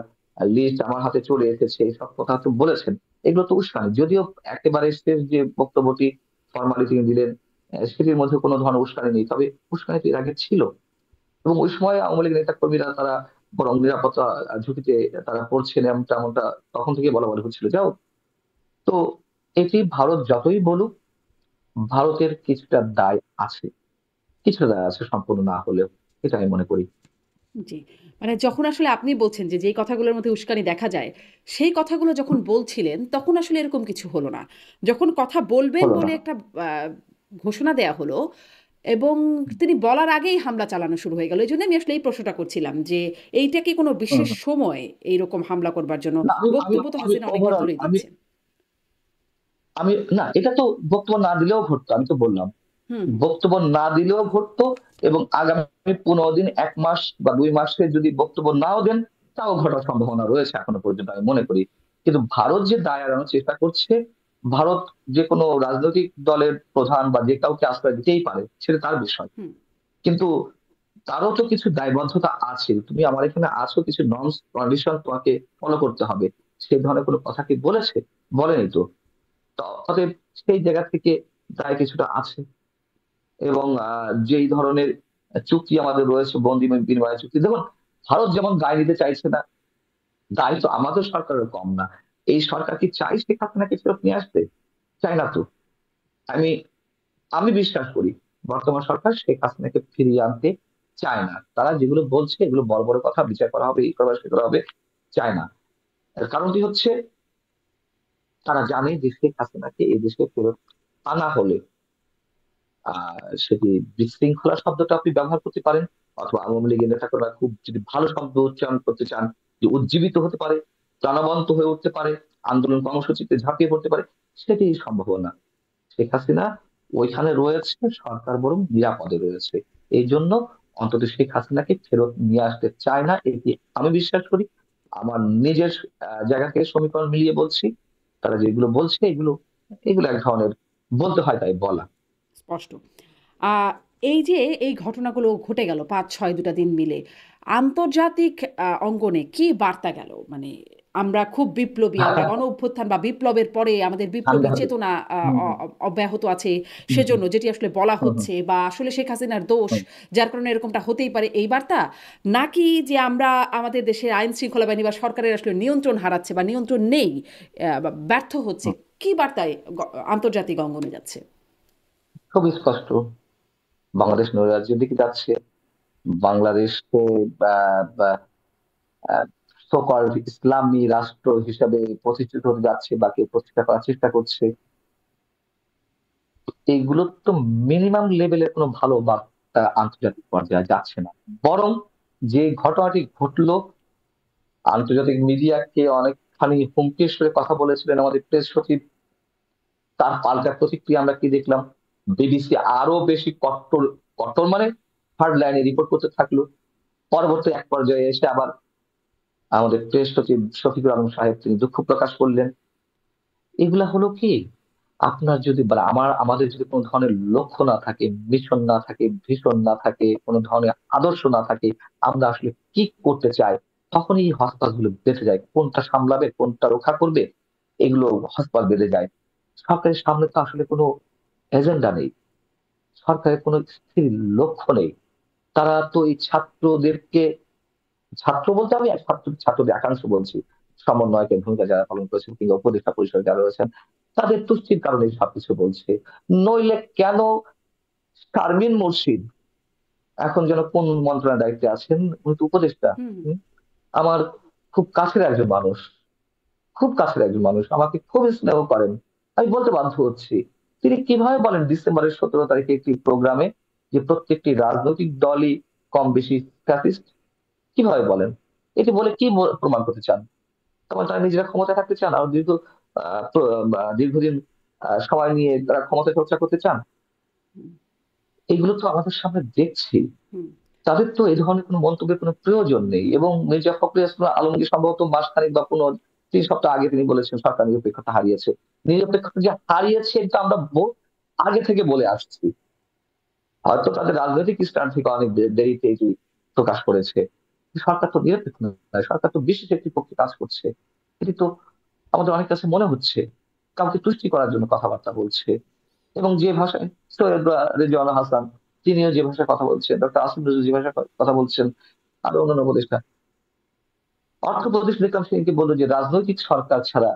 S2: লিস্ট আমার হাতে চলে এসেছে, এইসব কথা তো বলেছেন। এগুলো তো উস্কানি, যদিও একেবারে শেষ যে বক্তব্যটি ফর্মালি তিনি দিলেন, সেটির মধ্যে কোনো ধরনের উস্কানি নেই, তবে উস্কানি তো এর আগে ছিল। এবং ওই সময় আওয়ামী লীগ নেতা কর্মীরা তারা বরং নিরাপত্তা ঝুঁকিতে তারা পড়ছেন, এমনটা তখন থেকে বলা বলা হচ্ছিল। যাও, তো এটি ভারত যতই বলুক, ভারতের কিছুটা দায় আছে, কিছুটা দায় আছে, সম্পূর্ণ না হলেও, এটা আমি মনে করি।
S1: জি। মানে যখন আসলে আপনি বলছেন যে, যেই কথাগুলোর মধ্যে উস্কানি দেখা যায়, সেই কথাগুলো যখন বলছিলেন, তখন আসলে এরকম কিছু হলো না। যখন কথা বলবেন
S2: হলো না।
S1: বলে একটা আ ঘোষণা দেয়া হলো এবং তিনি বলার আগেই হামলা চালানো শুরু হয়ে গেল। এজন্য আমি আসলে এই প্রশ্নটা করছিলাম যে, এইটা কি কোনো
S2: হুম,
S1: বিশেষ
S2: হুম।
S1: সময় এইরকম হামলা করবার জন্য?
S2: না, আমি আমি
S1: বক্তব্য তো
S2: আমি
S1: হাসিনা অনেকদিন
S2: ওভারঅল
S1: ধরেই
S2: আমি
S1: দিচ্ছেন।
S2: আমি না, এটা তো বক্তব্য না দিলেও ঘটতো, আমি তো বললাম।
S1: হুম, হুম,
S2: বক্তব্য না দিলেও ঘটতো, এবং আগামী 15 দিন, 1 মাস বা 2 মাসে যদি বক্তব্য নাও দেন, তাও ঘটার সম্ভাবনা রয়েছে এখনো পর্যন্ত, আমি মনে করি। কিন্তু ভারত যে দায় এড়ানোর চেষ্টা করছে, ভারত যে কোনো রাজনৈতিক দলের প্রধান বা যে কাউকে আশ্রয় দিতেই পারে, সেটা তার বিষয়।
S1: হুম।
S2: কিন্তু তারও তো কিছু দায়বদ্ধতা আছে। তুমি আমার এখানে আছো, কিছু নর্মস কন্ডিশন তোমাকে ফলো করতে হবে। সেই ধরনের কোনো কথা কি বলেছে? বলেনি তো। অতএব সেই জায়গা থেকে দায় কিছুটা আছে। এবং যেই ধরনের চুক্তি আমাদের রয়েছে, বন্দি বিনিময় চুক্তি, দেখুন, ভারত যেমন দায় নিতে চাইছে না, দায় তো আমাদের সরকারের কম না। এই সরকার কি চাই শেখ হাসিনাকে ফেরত নিয়ে আসতে? চাই না তো। আমি আমি বিশ্বাস করি বর্তমান সরকার শেখ হাসিনাকে ফিরিয়ে আনতে চায় না। তারা যেগুলো বলছে, এগুলো বড় বড় কথা, বিচার করা হবে, এই করা হবে, সে করা হবে, চায় না। এর কারণটি হচ্ছে, তারা জানে যে শেখ হাসিনাকে এই দেশে ফেরত আনা হলে সেটি বিশৃঙ্খলা শব্দটা আপনি ব্যবহার করতে পারেন, অথবা আওয়ামী লীগের নেতাকর্মীরা খুব যদি ভালো শব্দ উচ্চারণ করতে চান, যে উজ্জীবিত হতে পারে, প্রাণবন্ত হয়ে উঠতে পারে, আন্দোলন কর্মসূচিতে ঝাঁপিয়ে পড়তে পারে, সেটি সম্ভব না। শেখ হাসিনা ওইখানে রয়েছে, সরকার বরং নিরাপদে রয়েছে। এই জন্য অন্তত শেখ হাসিনাকে ফেরত নিয়ে আসতে চায় না, এটি আমি বিশ্বাস করি। আমার নিজের জায়গা থেকে সমীকরণ মিলিয়ে বলছি। তারা যেগুলো বলছে, এগুলো এগুলো এক ধরনের বলতে হয় তাই বলা।
S1: স্পষ্ট। আ এই যে এই ঘটনাগুলো ঘটে গেল ৫-৬ ২ টা দিন মিলে, আন্তর্জাতিক অঙ্গনে কি বার্তা গেল? মানে আমরা খুব বিপ্লবী, আমরা গণ অভ্যুত্থান বা বিপ্লবের পরে আমাদের বিপ্লবী
S2: হান্ড্রেড
S1: চেতনা
S2: হুম হুম
S1: অব্যাহত আছে,
S2: হুম হুম
S1: সেজন্য যেটি আসলে বলা
S2: হুম হুম
S1: হচ্ছে, বা আসলে শেখ হাসিনার দোষ,
S2: হুম।
S1: যার কারণে এরকমটা হতেই পারে, এই বার্তা, নাকি যে আমরা আমাদের দেশের আইন শৃঙ্খলা বাহিনী বা সরকারের আসলে নিয়ন্ত্রণ হারাচ্ছে বা নিয়ন্ত্রণ নেই, বা ব্যর্থ হচ্ছে,
S2: হুম।
S1: কি বার্তায় আন্তর্জাতিক অঙ্গনে যাচ্ছে?
S2: খুব স্পষ্ট, বাংলাদেশ নৈরাজ্যের দিকে যাচ্ছে। বাংলাদেশকে সকল ইসলামী রাষ্ট্র হিসেবে প্রতিষ্ঠিত হতে যাচ্ছে বা কেউ প্রতিষ্ঠা করার চেষ্টা করছে। এইগুলো তো মিনিমাম লেভেলের কোনো ভালো বার্তা আন্তর্জাতিক পর্যায়ে যাচ্ছে না। বরং যে ঘটনাটি ঘটলো, আন্তর্জাতিক মিডিয়াকে অনেকখানি হুমকির সুরে কথা বলেছিলেন আমাদের প্রেস সচিব, তার পাল্টা প্রতিক্রিয়া আমরা কি দেখলাম? বিবিসি আরো বেশি কট্টর, কট্টর মানে থার্ড লাইনে রিপোর্ট করতে থাকলো। পরবর্তী এক পর্যায়ে এসে আবার আমাদের প্রেস সচিব শফিকুর আলম সাহেব তিনি দুঃখ প্রকাশ করলেন। এগুলা হলো কি, আপনার যদি বা আমাদের যদি কোনো ধরনের লক্ষ্য না থাকে, মিশন না থাকে, ভিশন না থাকে, কোনো ধরনের আদর্শ না থাকে, আমরা আসলে কি করতে চাই, তখন এই হসপাস গুলো বেঁধে যায়। কোনটা সামলাবে, কোনটা রক্ষা করবে, এগুলো হসপাস বেঁধে যায়। সরকারের সামনে তো আসলে কোনো এজেন্ডা নেই, সরকারের কোনো স্থির লক্ষ্য নেই। তারা তো এই ছাত্রদেরকে, ছাত্র বলতে আমি ছাত্রদের একাংশ বলছি, সমন্বয়কের ভূমিকা যারা পালন করেছেন কিংবা উপদেষ্টা পরিষদে যারা রয়েছেন, তাদের তুষ্টির কারণে এই সবকিছু বলছে। নইলে কেন শারমিন মুর্শিদ এখন যেন কোন মন্ত্রণালয়ের দায়িত্বে আছেন, উনি তো উপদেষ্টা।
S1: হুম হুম
S2: হুম? আমার খুব কাছের একজন মানুষ, খুব কাছের একজন মানুষ, আমাকে খুব স্নেহ করেন। আমি বলতে বাধ্য হচ্ছি, তিনি কিভাবে বলেন ডিসেম্বরের 17 তারিখে একটি প্রোগ্রামে যে প্রত্যেকটি রাজনৈতিক দলই কম বেশি ফ্যাসিস্ট? কিভাবে বলেন? এটি বলে কি প্রমাণ করতে চান? তখন তারা নিজেরা ক্ষমতায় থাকতে চান আর দীর্ঘদিন সময় নিয়ে তারা ক্ষমতায় চর্চা করতে চান?
S1: হুম
S2: এগুলো তো আমাদের সামনে দেখছি।
S1: হুম
S2: তাদের তো এই ধরনের কোনো মন্তব্যের কোনো প্রয়োজন নেই। এবং মির্জা ফখরুল ইসলাম আলমগীর সম্ভবত মাসখানেক বা 3 সপ্তাহ আগে তিনি বলেছেন সরকার নিরপেক্ষতা হারিয়েছে। নিরপেক্ষতা যে হারিয়েছে এটা আমরা আগে থেকে বলে আসছি। হয়তো তাদের রাজনৈতিক স্ট্যান্ড থেকে অনেক দেরিতে এটি প্রকাশ করেছে। সরকার তো নিরপেক্ষ নয়, সরকার তো বিশেষ একটি পক্ষে কাজ করছে। এটি তো আমাদের অনেক কাছে মনে হচ্ছে কাউকে তুষ্টি করার জন্য কথাবার্তা বলছে। এবং যে ভাষায় সৈয়দ রেজওয়ানা হাসান তিনিও যে ভাষায় কথা বলছেন, ডক্টর আসিফ নজরুল যে ভাষায় কথা বলছেন, আরো অন্যান্য উপদেষ্টা, অর্থ উপদেষ্টা দেখলাম সেদিনকে বললো যে রাজনৈতিক সরকার ছাড়া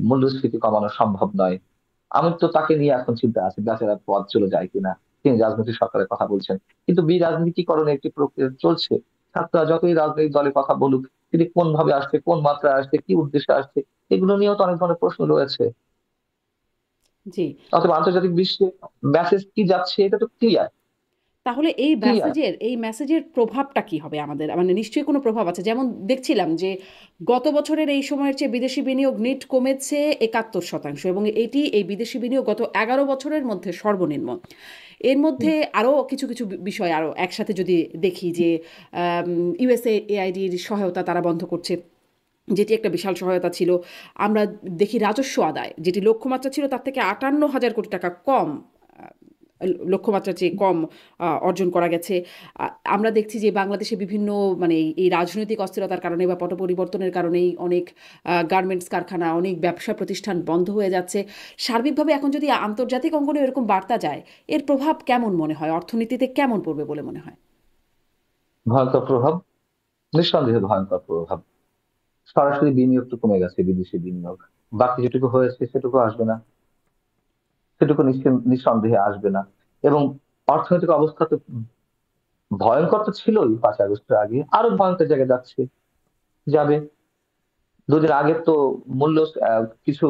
S2: মূল্যস্ফীতি কমানো সম্ভব নয়। আমি তো তাকে নিয়ে এখন চিন্তা আছে, বেচারা পথ চলে যায় কিনা। তিনি রাজনৈতিক সরকারের কথা বলছেন, কিন্তু বিরাজনীতিকরণের একটি প্রক্রিয়া চলছে। ছাত্ররা যতই রাজনৈতিক দলের কথা বলুক, তিনি কোন ভাবে আসছে, কোন মাত্রায় আসছে, কি উদ্দেশ্যে আসছে, এগুলো নিয়েও তো অনেক ধরনের প্রশ্ন রয়েছে।
S1: জি।
S2: অথবা আন্তর্জাতিক বিশ্বে মেসেজ কি যাচ্ছে এটা তো ক্লিয়ার,
S1: তাহলে এই
S2: ক্লিয়ার।
S1: মেসেজের প্রভাবটা কি হবে আমাদের? মানে নিশ্চয়ই কোনো প্রভাব আছে। যেমন দেখছিলাম যে গত বছরের এই সময়ের চেয়ে বিদেশি বিনিয়োগ নেট কমেছে 71%, এবং এটি এই বিদেশি বিনিয়োগ গত 11 বছরের মধ্যে সর্বনিম্ন। এর মধ্যে আরও কিছু কিছু বিষয় আরও একসাথে যদি দেখি যে ইউএসএ এআইডির সহায়তা তারা বন্ধ করছে, যেটি একটা বিশাল সহায়তা ছিল। আমরা দেখি রাজস্ব আদায়, যেটি লক্ষ্যমাত্রা ছিল তার থেকে 58,000 কোটি টাকা কম, লক্ষ্যমাত্রার চেয়ে কম অর্জন করা গেছে। আমরা দেখছি যে বাংলাদেশে বিভিন্ন, মানে এই রাজনৈতিক অস্থিরতার কারণে বা পট পরিবর্তনের কারণেই অনেক গার্মেন্টস কারখানা, অনেক ব্যবসা প্রতিষ্ঠান বন্ধ হয়ে যাচ্ছে। সার্বিকভাবে এখন যদি আন্তর্জাতিক অঙ্গনে এরকম বার্তা যায়, এর প্রভাব কেমন মনে হয়, অর্থনীতিতে কেমন পড়বে বলে মনে হয়?
S2: ভয়ঙ্কর প্রভাব, নিঃসন্দেহে ভয়ঙ্কর প্রভাব। সরাসরি বিনিয়োগ তো কমে গেছে, বিদেশি বিনিয়োগ। বাকি যেটুকু হয়েছে সেটুকু আসবে না, সেটুকু নিঃসন্দেহে আসবে না। এবং অর্থনৈতিক অবস্থা তো ভয়ঙ্কর তো ছিলই 5ই আগস্টের আগে, আরো ভয়ঙ্কর জায়গায় যাচ্ছে, যাবে। 2 দিন আগে তো মূল্য কিছু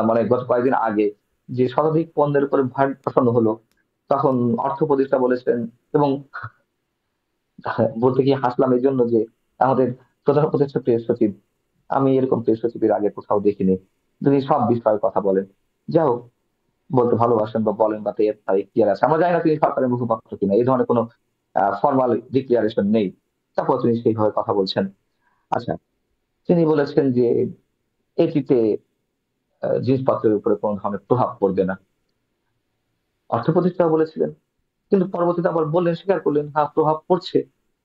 S2: মানে গত কয়েকদিন আগে যে শতাধিক পণ্যের উপরে ভ্যাট বসানো হলো, তখন অর্থ উপদেষ্টা বলেছেন, এবং বলতে গিয়ে হাসলাম এই জন্য যে আমাদের প্রধান উপদেষ্টা প্রেস সচিব, আমি এরকম প্রেস সচিবের আগে কোথাও দেখিনি, তিনি সব বিষয়ে কথা বলেন। যাই হোক, বলতে ভালোবাসেন বা বলেন বা তার ইখতিয়ার আছে, আমরা জানি না তিনি সরকারের মুখপাত্র কিনা, এই ধরনের কোনো ফর্মাল ডিক্লারেশন নেই। তারপর তিনি সেইভাবে কথা বলছেন। আচ্ছা, তিনি বলেছেন যে এটিতে জিনিসপত্রের উপরে কোনো ধরনের প্রভাব পড়বে না। অর্থ উপদেষ্টাও বলেছিলেন, কিন্তু পরবর্তীতে আবার বললেন, স্বীকার করলেন, হ্যাঁ প্রভাব পড়ছে,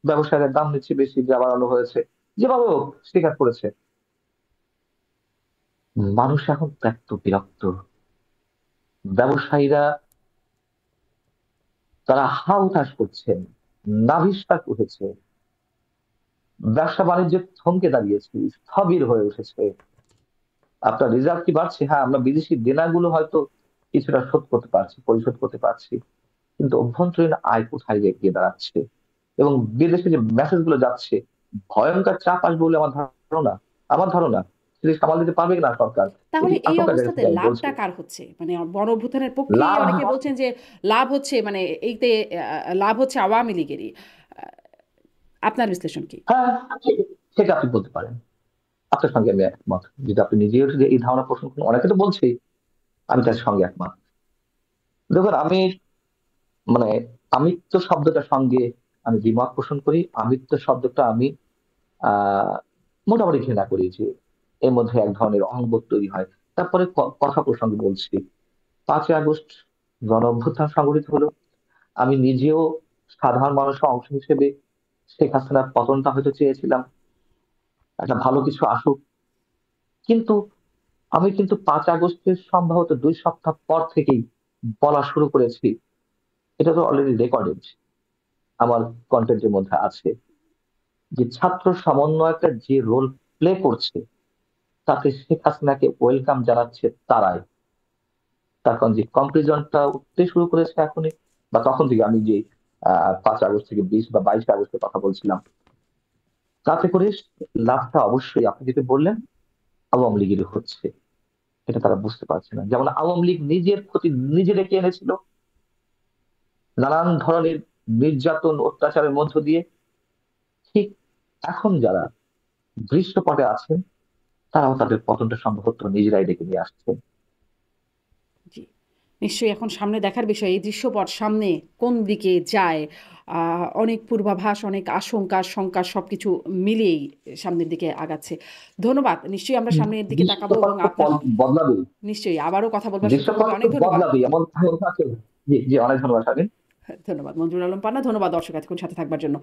S2: ব্যবসায়ের দাম নিচ্ছে বেশি, যা বাড়ানো হয়েছে, যেভাবে হোক স্বীকার করেছে। মানুষ এখন ত্যক্ত বিরক্ত। ব্যবসায়ীরা তারা হা হুতাশ করছেন, নাভিশ্বাস উঠেছে, ব্যবসা বাণিজ্য থমকে দাঁড়িয়েছে, স্থবির হয়ে উঠেছে। আপনার রিজার্ভ কি বাড়ছে? হ্যাঁ, আমরা বিদেশি দেনাগুলো হয়তো কিছুটা শোধ করতে পারছি, পরিশোধ করতে পারছি, কিন্তু অভ্যন্তরীণ আয় কোথায় গিয়ে দাঁড়াচ্ছে? এবং বিদেশে যে মেসেজ গুলো যাচ্ছে, ভয়ঙ্কর চাপ আসবে বলে আমার ধারণা সেটি সামাল দিতে পারবে না সরকার।
S1: তাহলে
S2: এই
S1: এই
S2: আশঙ্কা জায়গা
S1: অবস্থাতে
S2: থেকে আমি বলছি।
S1: লাভটা কার হচ্ছে? মানে গণঅভ্যুত্থানের পক্ষেই
S2: লাভ,
S1: অনেকে বলছেন যে লাভ হচ্ছে, মানে এইতে লাভ হচ্ছে আওয়ামী লীগেরই। আপনার বিশ্লেষণ কি?
S2: হ্যাঁ, সেটা আপনি বলতে পারেন। আপনার সঙ্গে আমি একমত। যদি আপনি নিজেও যদি এই ধারণা পোষণ করেন, অনেকে তো বলছেই, আমি তার সঙ্গে একমত। দেখুন, আমি মানে আমিত্ব শব্দটার সঙ্গে আমি দ্বিমত পোষণ করি। আমিত্ব শব্দটা আমি আহ মোটামুটি ঘৃণা করি, যে এর মধ্যে এক ধরনের অহংবোধ তৈরি হয়। তারপরে কথা প্রসঙ্গে বলছি, 5ই আগস্ট গণ অভ্যুত্থান সংঘটিত হলো। আমি নিজেও সাধারণ মানুষের অংশ হিসেবে শেখ হাসিনার পতনটা হয়তো চেয়েছিলাম, একটা ভালো কিছু আসুক। কিন্তু আমি কিন্তু 5 আগস্টের সম্ভবত 2 সপ্তাহ পর থেকেই বলা শুরু করেছি, এটা তো অলরেডি রেকর্ডেড, আমার কন্টেন্টের মধ্যে আছে, যে ছাত্র সমন্বয়করা যে রোল প্লে করছে তাতে শেখ হাসিনাকে ওয়েলকাম জানাচ্ছে তারাই। তার কারণ যে কম্পারিজনটা উঠতে শুরু করেছে এখনই, বা তখন থেকে, আমি যে 5 আগস্ট থেকে 20 বা 22 আগস্টের কথা বলছিলাম, তাতে করে লাভটা অবশ্যই আপনি যেটা বললেন আওয়ামী লীগের হচ্ছে। এটা তারা বুঝতে পারছে না। যেমন আওয়ামী লীগ নিজের ক্ষতি নিজে ডেকে এনেছিল, নানান ধরনের নির্যাতন অত্যাচারের মধ্য দিয়ে। ঠিক এখন যারা দৃশ্যপটে আছেন, তারাও তাদের পতনটা সম্ভবত নিজেরাই ডেকে নিয়ে আসছেন।
S1: জি, নিশ্চয়ই এখন সামনে দেখার বিষয় এই দৃশ্যপট সামনে কোন দিকে যায়। অনেক পূর্বাভাস, অনেক আশঙ্কা, শঙ্কা সবকিছু মিলিয়েই সামনের দিকে আগাচ্ছে। ধন্যবাদ। নিশ্চয়ই আমরা সামনের দিকে তাকাবো
S2: দৃশ্যপট
S1: এবং
S2: তো
S1: আপনার
S2: বদলাবেই।
S1: নিশ্চয়ই আবারও কথা বলবার সুযোগ
S2: দৃশ্যপট
S1: হবে।
S2: তো
S1: অনেক ধন্যবাদ।
S2: বদলাবেই, এমন ধারণা আছে। জি জি, অনেক ধন্যবাদ।
S1: ধন্যবাদ মঞ্জুর আলম পান্না, ধন্যবাদ দর্শক এতক্ষণ সাথে থাকবার জন্য।